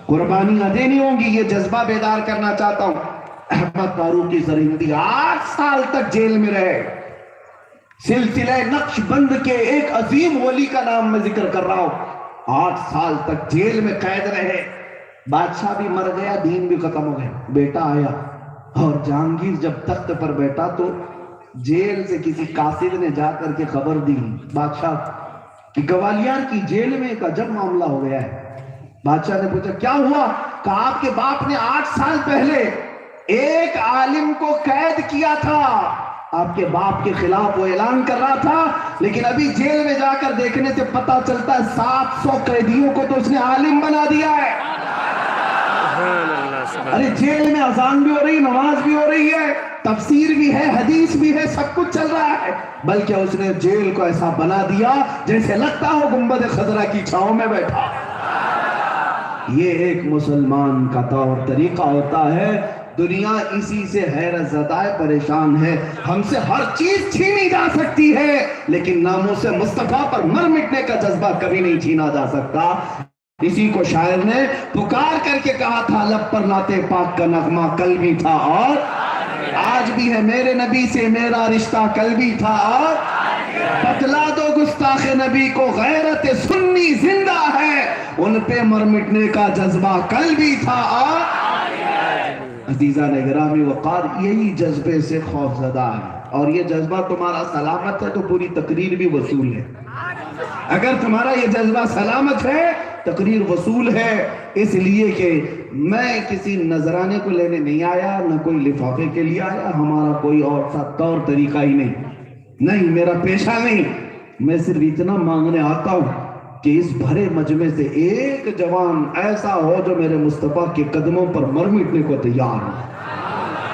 قربانیاں دینی ہوں گی. یہ جذبہ بیدار کرنا چاہتا ہوں. احمد فاروقی سرہندی 8 سال تک جیل میں رہے. سلسلہ نقش بند کے ایک عظیم ولی کا نام میں ذکر کر رہا ہوں. 8 سال تک جیل میں قید رہے. بادشاہ بھی مر گیا, دین بھی ختم ہو گیا. بیٹا آیا اور جہانگیر جب تخت پر بیٹھا تو جیل سے کسی قاصد نے جا کر کے خبر دی بادشاہ کہ گوالیار کی جیل میں ایک عجب معاملہ ہو گیا ہے. بادشاہ نے پوچھا کیا ہوا؟ کہا آپ کے باپ نے 8 سال پہلے ایک عالم کو قید کیا تھا. آپ کے باپ کے خلاف وہ اعلان کر رہا تھا, لیکن ابھی جیل میں جا کر دیکھنے سے پتا چلتا ہے 700 قیدیوں کو تو اس نے عالم بنا دیا ہے. ارے جیل میں اذان بھی ہو رہی, نماز بھی ہو رہی ہے, تفسیر بھی ہے, حدیث بھی ہے, سب کچھ چل رہا ہے, بلکہ اس نے جیل کو ایسا بنا دیا جیسے لگتا ہو گنبد خضرا کی چھاؤں میں بیٹھا. یہ ایک مسلمان کا طور طریقہ ہوتا ہے. دنیا اسی سے حیرت زدہ پریشان ہے. ہم سے ہر چیز چھینی جا سکتی ہے, لیکن ناموس مصطفیٰ پر مر مٹنے کا جذبہ کبھی نہیں چھینا جا سکتا. اسی کو شاعر نے پکار کر کے کہا تھا, لب پر نعت پاک کا نغمہ کل بھی تھا اور آج بھی ہے, میرے نبی سے میرا رشتہ کل بھی تھا اور بتلا دو گستاخ نبی کو غیرت سنی زندہ ہے, ان پہ مر مٹنے کا جذبہ کل بھی تھا اور عزیزان گرامی وقار یہی جذبے سے خوف زدہ ہے. اور یہ جذبہ تمہارا سلامت ہے تو پوری تقریر بھی وصول ہے. اگر تمہارا یہ جذبہ سلامت ہے تقریر وصول ہے. اس لیے کہ میں کسی نذرانے کو لینے نہیں آیا, نہ کوئی لفافے کے لیے آیا. ہمارا کوئی اور سا طور طریقہ ہی نہیں, میرا پیشہ نہیں. میں صرف اتنا مانگنے آتا ہوں کہ اس بھرے مجمع سے ایک جوان ایسا ہو جو میرے مصطفیٰ کے قدموں پر مر مٹنے کو تیار ہو.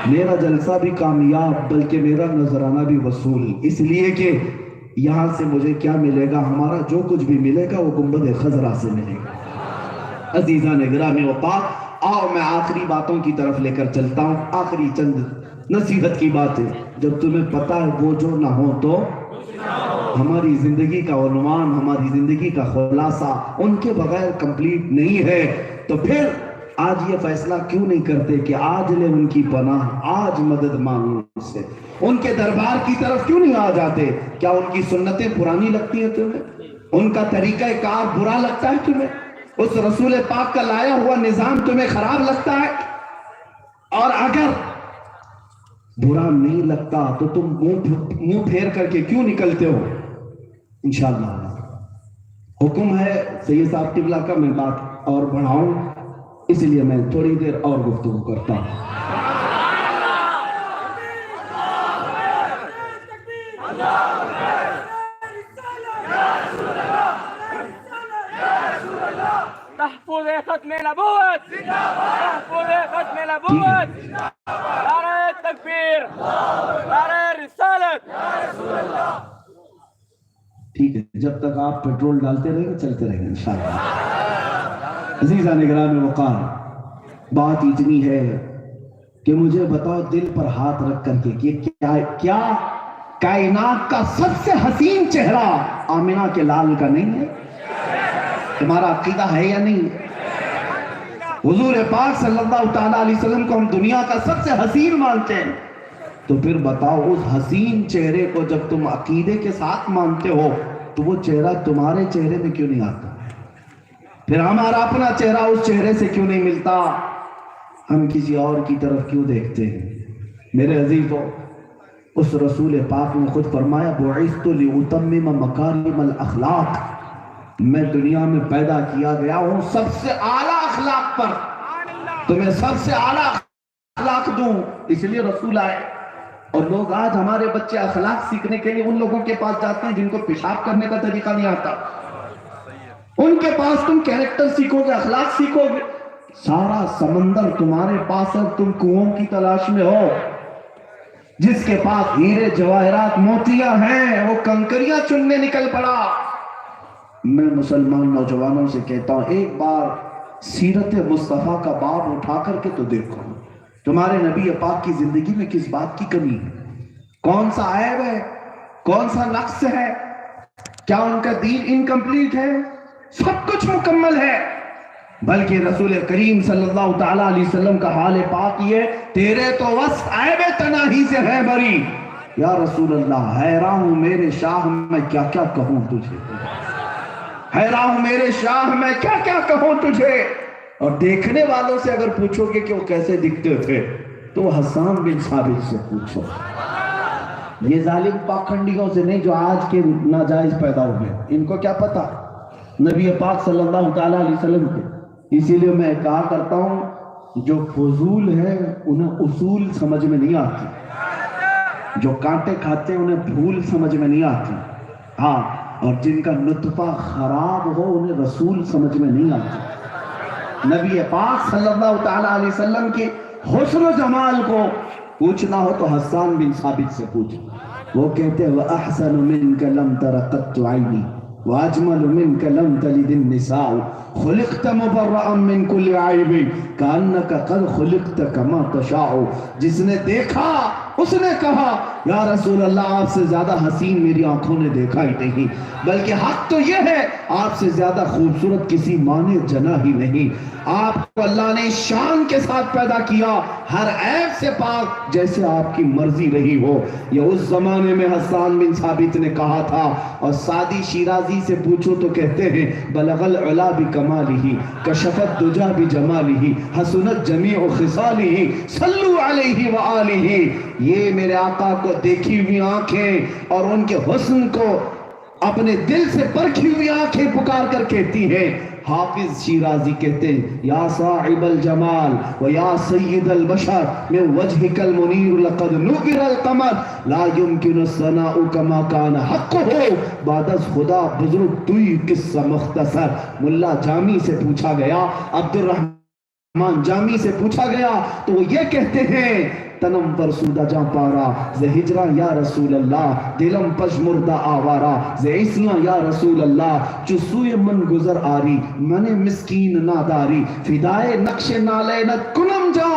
میرا جلسہ بھی کامیاب, بلکہ میرا نذرانہ بھی وصول. اس لیے کہ یہاں سے مجھے کیا ملے گا؟ ہمارا جو کچھ بھی ملے گا وہ گنبد خضرا سے ملے گا. عزیزان گرامی وفا, آؤ میں آخری باتوں کی طرف لے کر چلتا ہوں. آخری چند نصیحت کی بات ہے. جب تمہیں پتا ہے وہ جو نہ ہو تو ہماری زندگی کا عنوان, ہماری زندگی کا خلاصہ ان کے بغیر کمپلیٹ نہیں ہے, تو پھر آج یہ فیصلہ کیوں نہیں کرتے کہ آج لے ان کی پناہ, آج مدد مانگو ان سے, ان کے دربار کی طرف کیوں نہیں آ جاتے؟ کیا ان کی سنتیں پرانی لگتی ہیں تمہیں؟ ان کا طریقہ کار برا لگتا ہے تمہیں؟ اس رسول پاک کا لایا ہوا نظام تمہیں خراب لگتا ہے؟ اور اگر برا نہیں لگتا تو تم منہ پھیر کر کے کیوں نکلتے ہو؟ انشاءاللہ حکم ہے سید صاحب قبلہ کا میں بات اور بڑھاؤں, اس لیے میں تھوڑی دیر اور گفتگو کرتا ہوں. تحفظ ختم نبوت, تحفظ ختم نبوت, نعرہ تکبیر, نعرہ رسالت. ٹھیک ہے, جب تک آپ پیٹرول ڈالتے رہیں گے چلتے رہیں گے انشاءاللہ. عزیزان گرامی وقار, بات اتنی ہے کہ مجھے بتاؤ دل پر ہاتھ رکھ کر کے کہ کیا کائنات کا سب سے حسین چہرہ آمنہ کے لال کا نہیں ہے؟ تمہارا عقیدہ ہے یا نہیں؟ حضور پاک صلی اللہ تعالیٰ علیہ وسلم کو ہم دنیا کا سب سے حسین مانتے ہیں, تو پھر بتاؤ اس حسین چہرے کو جب تم عقیدے کے ساتھ مانتے ہو تو وہ چہرہ تمہارے چہرے میں کیوں نہیں آتا؟ پھر ہمارا اپنا چہرہ اس چہرے سے کیوں نہیں ملتا؟ ہم کسی اور کی طرف کیوں دیکھتے ہیں؟ میرے عزیزو, اس رسول پاک نے خود فرمایا بعثت لأتمم مکارم الاخلاق, میں دنیا میں پیدا کیا گیا ہوں سب سے اعلیٰ اخلاق پر, تمہیں سب سے اعلیٰ اخلاق دوں, اس لیے رسول آئے. اور لوگ آج ہمارے بچے اخلاق سیکھنے کے لیے ان لوگوں کے پاس جاتے ہیں جن کو پیشاب کرنے کا طریقہ نہیں آتا. ان کے پاس تم کیریکٹر سیکھو گے, اخلاق سیکھو گے. سارا سمندر تمہارے پاس ہے, تم کنووں کی تلاش میں ہو. جس کے پاس ہیرے جواہرات موتیاں ہیں وہ کنکریاں چننے نکل پڑا. میں مسلمان نوجوانوں سے کہتا ہوں ایک بار سیرت مصطفیٰ کا باب اٹھا کر کے تو دیکھو تمہارے نبی پاک کی زندگی میں کس بات کی کمی ہے, کون سا عیب ہے, کون سا نقص ہے, کیا ان کا دین انکمپلیٹ ہے؟ سب کچھ مکمل ہے. بلکہ رسول کریم صلی اللہ تعالیٰ علیہ وسلم کا حال پاک یہ، تیرے تو وصف عیب تناہی سے ہے بری۔ یا رسول اللہ حیران ہوں میرے شاہ میں کیا کیا کہوں تجھے، حیران ہوں میرے شاہ میں کیا کیا کہوں تجھے۔ اور دیکھنے والوں سے اگر پوچھو گے کہ وہ کیسے دکھتے تھے تو حسان بن ثابت سے پوچھو، یہ ظالم پاکھنڈیوں سے نہیں جو آج کے ناجائز پیدا ہوئے، ان کو کیا پتا نبی پاک صلی اللہ تعالیٰ علیہ وسلم کے۔ اسی لیے میں کہا کرتا ہوں جو فضول ہے انہیں اصول سمجھ میں نہیں آتی، جو کانٹے کھاتے ہیں انہیں پھول سمجھ میں نہیں آتی، ہاں، اور جن کا نطفہ خراب ہو انہیں رسول سمجھ میں نہیں آتی۔ نبی پاک صلی اللہ تعالیٰ علیہ وسلم کی حسن و جمال کو پوچھنا ہو تو حسان بن ثابت سے پوچھو، وہ کہتے ہیں وَأَحْسَنُ مِنْكَ لَمْ تَرَ قَطُّ عَيْنِي وَأَجْمَلُ مِنْكَ لَمْ تَلِدِ النِّسَاءُ خُلِقْتَ مُبَرَّأً مِنْ كُلِّ عَيْبٍ كَأَنَّكَ قَدْ خُلِقْتَ كَمَا تَشَاءُ۔ جس نے دیکھا اس نے کہا یا رسول اللہ آپ سے زیادہ حسین میری آنکھوں نے دیکھا ہی نہیں، بلکہ حق تو یہ ہے آپ سے زیادہ خوبصورت کسی ماں نے جنا ہی نہیں۔ آپ کو اللہ نے شان کے ساتھ پیدا کیا، ہر عیب سے پاک، جیسے آپ کی مرضی رہی ہو۔ یہ اس زمانے میں حسان بن ثابت نے کہا تھا، اور سعدی شیرازی سے پوچھو تو کہتے ہیں بلغ العلا بکمالہ کشفت دجا بجمالہ حسنت جمیع خصالہ صلو علیہ وآلہ۔ یہ میرے آقا کو دیکھی ہوئی آنکھیں اور ان کے حسن کو اپنے دل سے پرکھی ہوئی آنکھیں پکار کر کہتی ہیں۔ حافظ شیرازی کہتے ہیں یا صاحب الجمال و یا سید البشر من وجهك المنیر لقد نور القمر لا يمكن الثناء كما كان حقه بعد از خدا بزرگ توی قصہ مختصر۔ ملا جامی سے پوچھا گیا، عبد الرحمن جامی سے پوچھا گیا تو وہ یہ کہتے ہیں تنم پر سودہ جاں پارا زِ ہجرہ یا رسول اللہ دلم پش مردہ آوارا زِ اسلام یا رسول اللہ چسوئے من گزر آری من مسکین ناداری فدائے نقش نالینت کنم جا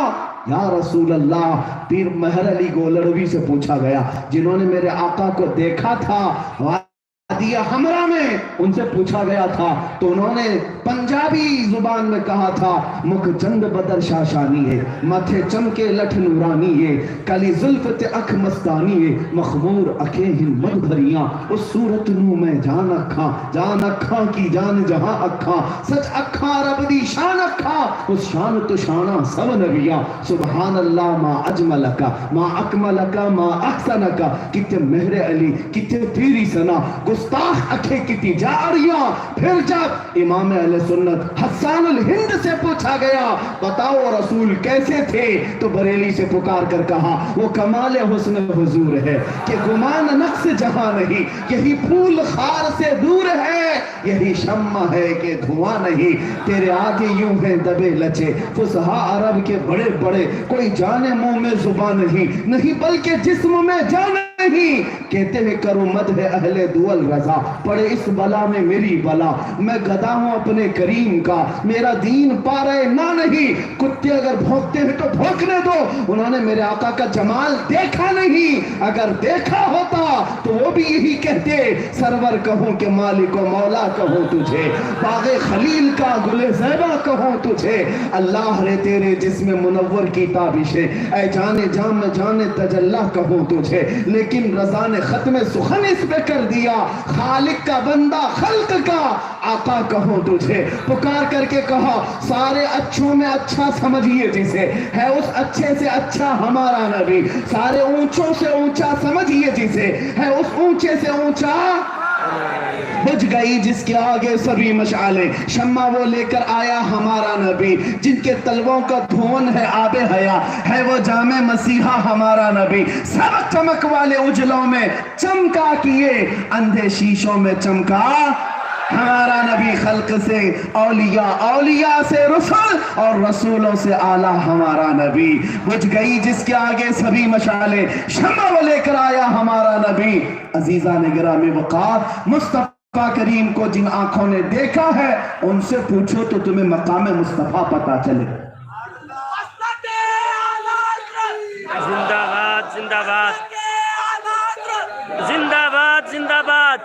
یا رسول اللہ۔ پیر مہر علی گولڑوی سے پوچھا گیا جنہوں نے میرے آقا کو دیکھا تھا وادی حمرہ میں، ان سے پوچھا گیا تھا تو انہوں نے پنجابی زبان میں کہا تھا مکھ چند بدر شاشانی ہے ماتھے چمکے لٹھ نورانی ہے کلی زلفت اکھ مستانی ہے مخمور اکھیں ہمت بھریاں اس صورت نو میں جان اکھاں کی جان جہاں اکھاں سچ اکھاں رب دی شان اکھاں اس شان تو شانہ سب نبیاں سبحان اللہ ما اجملکا ما اکملکا ما احسنکا۔ کتے مہر علی کتے تیری سنا گستاخ اکھے کتی جاریاں۔ پھر جب امام اہل سنت حسان الہند سے پوچھا گیا بتاؤ رسول کیسے تھے تو بریلی سے پکار کر کہا وہ کمال حسن حضور ہے کہ گمان نقص جہاں نہیں، یہی پھول خار سے دور ہے، یہی شمع ہے کہ دھواں نہیں۔ تیرے آگے یوں ہیں دبے لچے فصحاء عرب کے بڑے بڑے، کوئی جانے منہ میں زبان نہیں بلکہ جسم میں جان نہیں۔ کہتے ہیں کرو مدح اہل دول رضا پڑے اس بلا میں میری بلا، میں گدا ہوں اپنے کریم کا، میرا دین پارے نہ نہیں۔ کتے اگر بھونکتے ہیں تو بھونکنے دو، انہوں نے میرے آقا کا جمال دیکھا نہیں، اگر دیکھا ہوتا تو وہ بھی یہی کہتے سرور کہوں کہ مالک و مولا کہوں تجھے، باغ خلیل کا گل زیبا کہوں تجھے، اللہ رے تیرے جسم منور کی تابشیں، اے جانے جام میں جانے تجلہ کہوں تجھے، لیکن رضا نے ختم سخن اس پہ کر دیا، خالق کا بندہ خلق کا آقا کہوں تجھے۔ پکار کر کے کہا سارے اچھوں میں اچھا سمجھیے جسے، ہے اس اچھے سے اچھا ہمارا نبی، سارے اونچوں سے اونچا سمجھیے جسے، ہے اس اونچے سے اونچا۔ بجھ گئی جس کے آگے سبھی مشعلیں، شمع وہ لے کر آیا ہمارا نبی، جن کے تلووں کا دھون ہے آب حیا، ہے وہ جامع مسیحا ہمارا نبی، سب چمک والے اجلوں میں چمکا کیے، اندھے شیشوں میں چمکا ہمارا نبی، خلق سے اولیاء، اولیاء سے رسول اور رسولوں سے اعلیٰ ہمارا نبی۔ بجھ گئی جس کے آگے سبھی مشعلیں، شمع وہ لے کر آیا ہمارا نبی۔ عزیزان گرامی وقار، مصطفیٰ کریم کو جن آنکھوں نے دیکھا ہے ان سے پوچھو تو تمہیں مقام مصطفیٰ پتا چلے۔ زندہ باد زندہ باد زندہ باد زندہ باد۔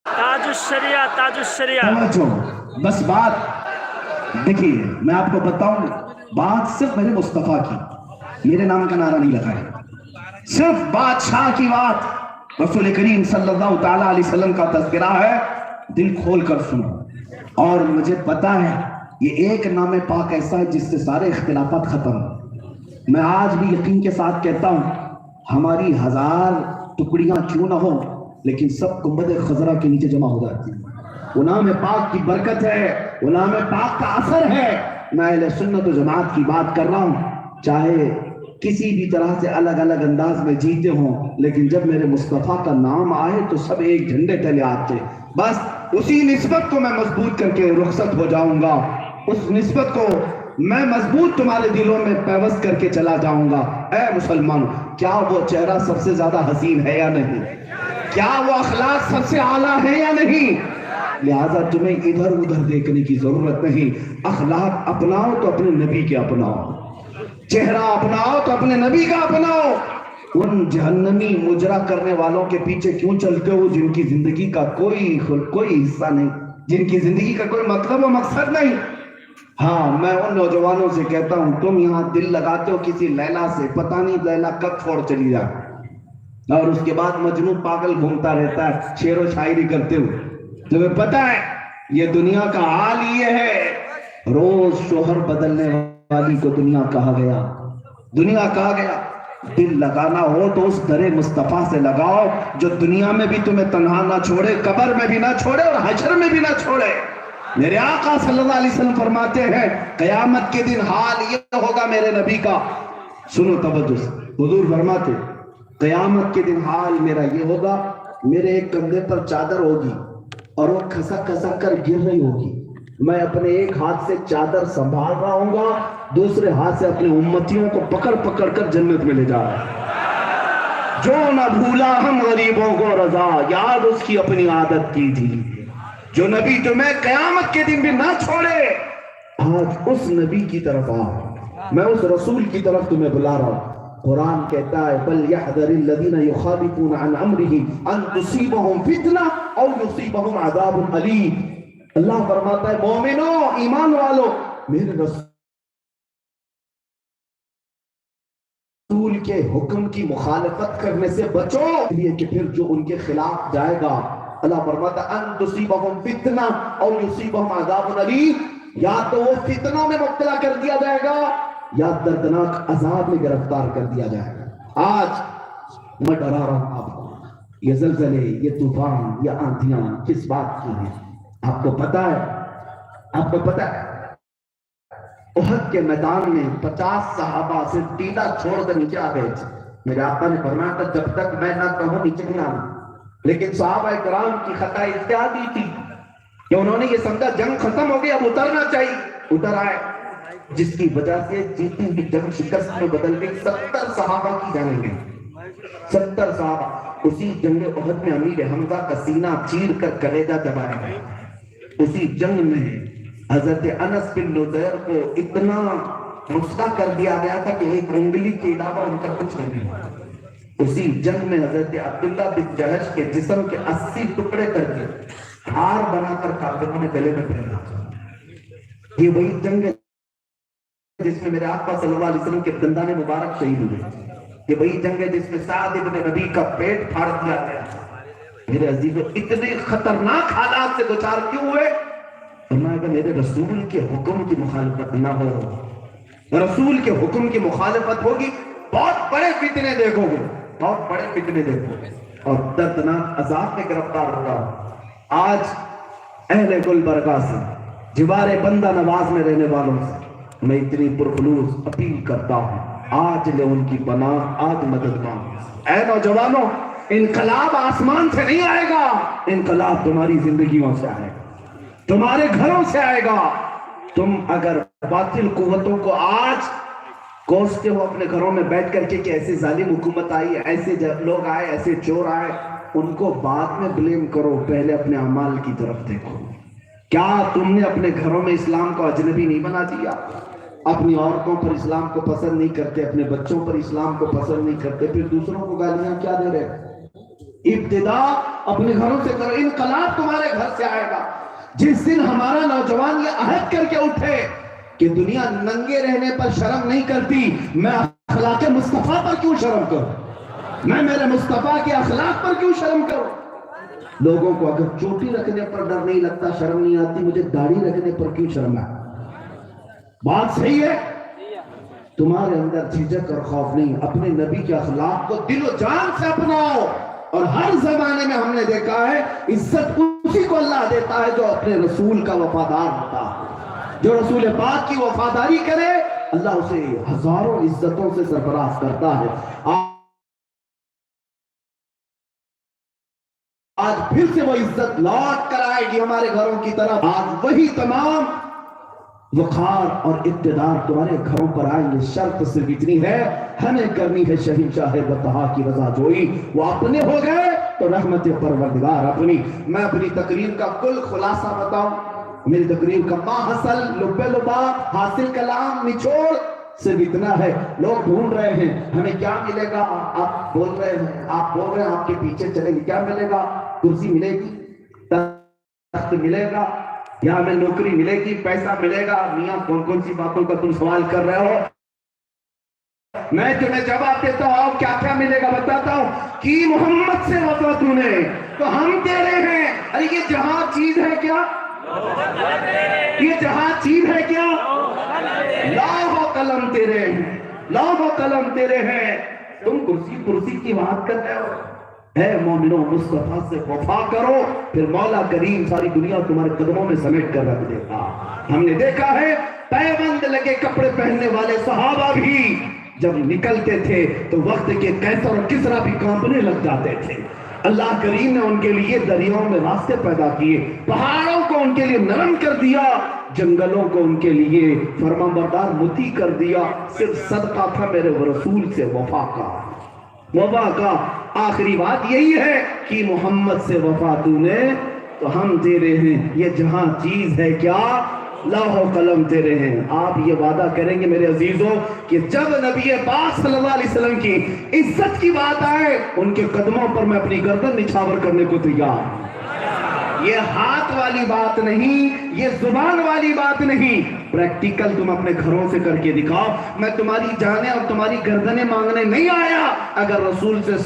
تاج الشریعہ تاج الشریعہ. توجہ، بس بات دیکھیے، میں آپ کو بتاؤں، بات صرف میرے مصطفیٰ کی، میرے نام کا نعرہ نہیں لگا ہے، صرف بادشاہ کی بات، رسول کریم صلی اللہ تعالیٰ علیہ وسلم کا تذکرہ ہے، دل کھول کر سنو. اور مجھے پتا ہے یہ ایک نام پاک ایسا ہے جس سے سارے اختلافات ختم. میں آج بھی یقین کے ساتھ کہتا ہوں، ہماری 1000 ٹکڑیاں کیوں نہ ہو لیکن سب گنبد خضرا کے نیچے جمع ہو جاتی ہیں. وہ نام پاک کی برکت ہے، وہ نام پاک کا اثر ہے. میں اہل سنت و جماعت کی بات کر رہا ہوں، چاہے کسی بھی طرح سے الگ الگ انداز میں جیتے ہوں، لیکن جب میرے مصطفیٰ کا نام آئے تو سب ایک جھنڈے تلے آتے. بس اسی نسبت کو میں مضبوط کر کے رخصت ہو جاؤں گا، اس نسبت کو میں مضبوط تمہارے دلوں میں پیوست کر کے چلا جاؤں گا. اے مسلمان، کیا وہ چہرہ سب سے زیادہ حسین ہے یا نہیں؟ کیا وہ اخلاق سب سے اعلیٰ ہے یا نہیں؟ لہٰذا تمہیں ادھر ادھر دیکھنے کی ضرورت نہیں. اخلاق اپناؤ تو اپنے نبی کے اپناؤ، چہرہ اپناؤ تو اپنے نبی کا اپناؤ. ان جہنمی مجرا کرنے والوں کے پیچھے کیوں چلتے ہو جن کی زندگی کا کوئی حصہ نہیں، جن کی زندگی کا کوئی مطلب و مقصد نہیں؟ ہاں، میں ان نوجوانوں سے کہتا ہوں، تم یہاں دل لگاتے ہو کسی لیلا سے، پتہ نہیں لیلا کب چھوڑ چلی جائے، اور اس کے بعد مجنوں پاگل گھومتا رہتا ہے شعر و شاعری کرتے ہوئے. تمہیں پتہ ہے یہ دنیا کا حال یہ ہے، روز شوہر بدلنے والی کو دنیا کہا گیا، دنیا کہا گیا. دل لگانا ہو تو اس در مصطفیٰ سے لگاؤ جو دنیا میں بھی تمہیں تنہا نہ چھوڑے، قبر میں بھی نہ چھوڑے اور حشر میں بھی نہ چھوڑے. میرے آقا صلی اللہ علیہ وسلم فرماتے ہیں قیامت کے دن حال یہ ہوگا میرے نبی کا. سنو توجہ سے، حضور فرماتے قیامت کے دن حال میرا یہ ہوگا، میرے ایک کندھے پر چادر ہوگی اور وہ کھسا کھسا کر گر رہی ہوگی، میں اپنے ایک ہاتھ سے چادر سنبھال رہا ہوں گا، دوسرے ہاتھ سے اپنے امتیوں کو پکڑ پکڑ کر جنت میں لے جا رہا ہے. جو نہ بھولا ہم غریبوں کو رضا، یاد اس کی اپنی عادت کی تھی. جو نبی تمہیں قیامت کے دن بھی نہ چھوڑے، آج اس نبی کی طرف آ، میں اس رسول کی طرف تمہیں بلا رہا ہوں. قرآن کہتا ہے فَلْيَحْذَرِ الَّذِينَ يُخَالِفُونَ عَنْ أَمْرِهِ أَن تُصِيبَهُمْ فِتْنَةٌ أَوْ يُصِيبَهُمْ عَذَابٌ أَلِيمٌ. اللہ فرماتا ہے مومنو، ایمان والو، میرے رسول کے حکم کی مخالفت کرنے سے بچو، اس لیے کہ پھر جو ان کے خلاف جائے گا، اللہ فرماتا ہے ان تصیبہم فتنہ او یصیبہم عذاب علیم، یا تو وہ فتنوں میں مبتلا کر دیا جائے گا یا دردناک عذاب میں گرفتار کر دیا جائے گا. آج میں ڈرا رہا ہوں آپ کو، یہ زلزلے، یہ طوفان، یہ آندھیاں کس بات کی ہیں؟ آپ کو پتا ہے، آپ کو پتا ہے احد کے میدان میں 50 صحابہ سے ٹیلا چھوڑ کر نیچے آ گئے تھے. میرے آقا نے فرمایا تھا جب تک میں نہ کہوں نیچے نہیں آنا. لیکن صحابہ کرام کی خطا اجتہادی تھی کہ انہوں نے یہ سمجھا جنگ ختم ہو گئی، اب اترنا چاہیے، اتر آئے، جس کی وجہ سے جیتی ہوئی جنگ شکست میں بدل گئی. 70 صحابہ کی جانیں گے، 70 صحابہ. اسی جنگ احد میں امیر حمزہ کا سینہ چیر کر کلیجہ دبایا گیا. اسی جنگ میں حضرت انس بن نضیر کو اتنا مسئلہ کر دیا گیا تھا کہ ایک انگلی کے علاوہ ان کا کچھ نہیں. اسی جنگ میں حضرت عبداللہ بن جہش کے جسم کے 80 ٹکڑے کر کے ہار بنا کر کافروں نے گلے میں پہنا. یہ وہی جنگ ہے جس میں میرے آقا صلی اللہ علیہ وسلم کے دندان مبارک شہید ہوئے. یہ وہی جنگ ہے جس میں سعد ابن ربیع کا پیٹ پھاڑ دیا گیا. میرے عزیزو، اتنے خطرناک حالات سے دوچار کیوں ہوئے؟ فرمایا کہ میرے رسول کے حکم کی مخالفت نہ ہو. رسول کے حکم کی مخالفت ہوگی، بہت بڑے فتنے دیکھو گے، بہت بڑے فتنے دیکھو گے اور دردناک عذاب میں گرفتار ہوگا. آج اہل گلبرگہ سے، جوار بندہ نواز میں رہنے والوں سے میں اتنی پرخلوص اپیل کرتا ہوں، آج لے ان کی پناہ، آج مدد مانگ. اے نوجوانوں، انقلاب آسمان سے نہیں آئے گا، انقلاب تمہاری زندگیوں سے آئے گا، تمہارے گھروں سے آئے گا. تم اگر باطل قوتوں کو آج کوستے ہو اپنے گھروں میں بیٹھ کر کے کہ ایسے ظالم حکومت آئی، ایسے لوگ آئے، ایسے چور آئے، ان کو بعد میں بلیم کرو، پہلے اپنے اعمال کی طرف دیکھو. کیا تم نے اپنے گھروں میں اسلام کو اجنبی نہیں بنا دیا؟ اپنی عورتوں پر اسلام کو پسند نہیں کرتے، اپنے بچوں پر اسلام کو پسند نہیں کرتے، پھر دوسروں کو گالیاں کیا دے رہے؟ ابتدا اپنے گھروں سے کرو. انقلاب تمہارے گھر سے آئے گا. جس دن ہمارا نوجوان یہ عہد کر کے اٹھے کہ دنیا ننگے رہنے پر شرم نہیں کرتی، میں اخلاق مصطفیٰ پر کیوں شرم کروں؟ میں میرے مصطفیٰ کے اخلاق پر کیوں شرم کروں؟ لوگوں کو اگر چوٹی رکھنے پر ڈر نہیں لگتا، شرم نہیں آتی، مجھے داڑھی رکھنے پر کیوں شرم ہے؟ بات صحیح ہے. تمہارے اندر جھجک اور خوف نہیں، اپنے نبی کے اخلاق کو دل و جان سے اپناؤ. اور ہر زمانے میں ہم نے دیکھا ہے عزت اسی کو اللہ دیتا ہے جو اپنے رسول کا وفادار ہوتا ہے. جو رسول پاک کی وفاداری کرے اللہ اسے ہزاروں عزتوں سے سرفراز کرتا ہے. آج پھر سے وہ عزت لوٹ کر آئے گی ہمارے گھروں کی طرف. آج وہی تمام وقار اور اقتدار تمہارے گھروں پر آئیں گے. شرط صرف اتنی ہے، ہمیں کرنی ہے شہنشاہ بطحا کی رضا جوئی. وہ اپنے ہو گئے تو رحمت پروردگار اپنی. میں اپنی تقریر کا کل خلاصہ بتاؤں. میری تقریر کا ماحصل لبے لباب حاصل کلام نچوڑ صرف اتنا ہے. لوگ ڈھونڈ رہے ہیں ہمیں کیا ملے گا. آپ بول رہے ہیں آپ کے پیچھے چلیں گے. کیا ملے گا؟ کرسی ملے گی، تخت ملے گا، یا ہمیں نوکری ملے گی، پیسہ ملے گا. میاں کون کون سی باتوں کا تم سوال کر رہے ہو؟ میں تمہیں جواب دیتا ہوں کیا کیا ملے گا بتاتا ہوں. کہ محمد سے وفا تو نے تو ہم تیرے ہیں. ارے یہ جہاں چیز ہے کیا؟ یہ جہاں چیز ہے کیا؟ لوح و قلم تیرے ہیں، لوح و قلم تیرے ہیں. تم کرسی کی بات کر رہے ہو. اے مومنوں مصطفیٰ سے وفا کرو، پھر مولا کریم ساری دنیا تمہارے قدموں میں سمیٹ کر رکھ دے گا. ہم نے دیکھا ہے پیبند لگے کپڑے پہننے والے صحابہ بھی جب نکلتے تھے تو وقت کے قیصر اور کسریٰ بھی کانپنے لگ جاتے تھے. اللہ کریم نے ان کے لیے دریاؤں میں راستے پیدا کیے، پہاڑوں کو ان کے لیے نرم کر دیا، جنگلوں کو ان کے لیے فرمانبردار مطیع کر دیا. صرف صدقہ تھا میرے رسول سے وفا کا. وفا کا آخری بات یہی ہے کہ محمد سے وفا تو نے تو ہم تیرے ہیں. یہ جہاں چیز ہے کیا؟ لوح و قلم تیرے ہیں. آپ یہ وعدہ کریں گے میرے عزیزوں کہ جب نبی پاک صلی اللہ علیہ وسلم کی عزت کی بات آئے ان کے قدموں پر میں اپنی گردن نچھاور کرنے کو تیار. یہ ہاتھ والی بات نہیں، یہ زبان والی بات نہیں، پریکٹیکل تم اپنے گھروں سے کر کے دکھاؤ. میں تمہاری جانیں اور تمہاری گردنیں مانگنے نہیں آیا. اگر رسول سے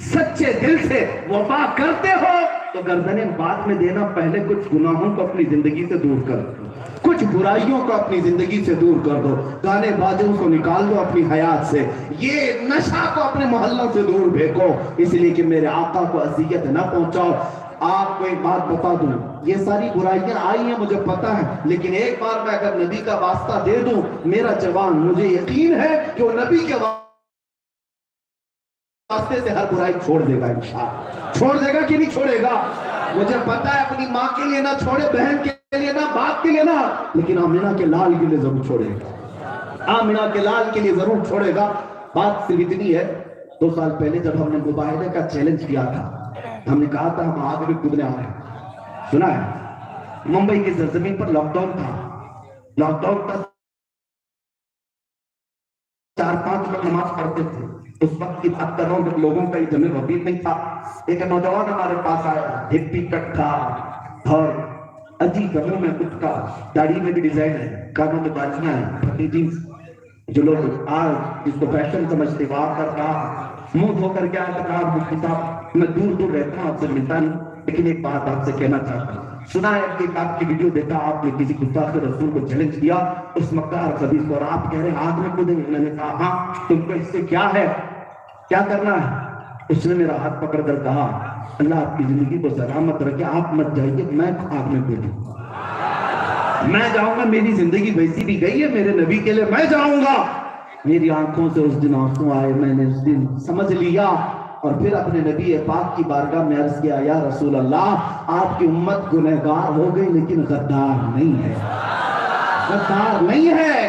سچے دل سے وفا کرتے ہو تو گردنیں بعد میں دینا. پہلے کچھ گناہوں کو اپنی زندگی سے دور کر دو، کچھ برائیوں کو اپنی زندگی سے دور کر دو، گانے بازوں کو نکال دو اپنی حیات سے، یہ نشہ کو اپنے محلوں سے دور بھیگو، اس لیے کہ میرے آقا کو اذیت نہ پہنچاؤ. آپ کو ایک بات بتا دوں، یہ ساری برائیاں آئی ہیں مجھے پتا ہے، لیکن ایک بار میں اگر نبی کا واسطہ دے دوں میرا جوان، مجھے یقین ہے کہ وہ نبی کے واسطے سے ہر برائی چھوڑ دے گا. انشاءاللہ چھوڑ دے گا کہ نہیں چھوڑے گا؟ مجھے پتا ہے اپنی ماں کے لیے نہ چھوڑے، بہن کے لیے نہ، باپ کے لیے نہ، لیکن آمنہ کے لال کے لیے ضرور چھوڑے گا. آمنہ کے لال کے لیے ضرور چھوڑے گا. بات صرف اتنی ہے، 2 سال پہلے جب ہم نے مباہلے کا چیلنج کیا تھا، ہم نے کہا تھا ہم آگ میں کودنے آ رہے ہیں. سنا ہے ممبئی کی سرزمین پر لاک ڈاؤن تھا. لاک ڈاؤن تھا، 4-5 لوگ نماز پڑھتے تھے. اس وقت کی بات کر رہا ہوں جب لوگوں کا یہ جمع وبیر نہیں تھا. ایک نوجوان ہمارے پاس آیا، ہپی کٹ تھا اور عجیب گھروں میں کچھ کا، داڑھی میں بھی ڈیزائن ہے، کانوں میں بالیاں ہیں، پھٹی جینس. جو لوگ آج اس کو فیشن سمجھتے وہاں کر کہا، منہ دھو کر کے آیا تو کہا مفتی صاحب میں دور دور رہتا ہوں آپ سے ملتا نہیں، لیکن ایک بات آپ سے کہنا چاہتا ہوں. سنا ہے کہ آپ کی ویڈیو دیکھا، آپ نے کسی گستاخ رسول کو چیلنج کیا اس مکار خبیث کو، اور آپ کہہ رہے ہیں آگ میں کودیں گے. میں نے کہا ہاں تم کو اس سے کیا ہے، کیا کرنا ہے؟ اس نے میرا ہاتھ پکڑ کر کہا اللہ آپ کی زندگی کو سلامت رکھے، آپ مت جائیے، میں آگ میں کودوں. میں جاؤں گا، میری زندگی ویسی بھی گئی ہے، میرے نبی کے لیے میں جاؤں گا. میری آنکھوں سے اس دن آنسو آئے، میں نے اس دن سمجھ لیا اور پھر اپنے نبی پاک کی بارگاہ میں عرض کیا یا رسول اللہ آپ کی امت گنہگار ہو گئی لیکن غدار نہیں ہے، غدار نہیں ہے.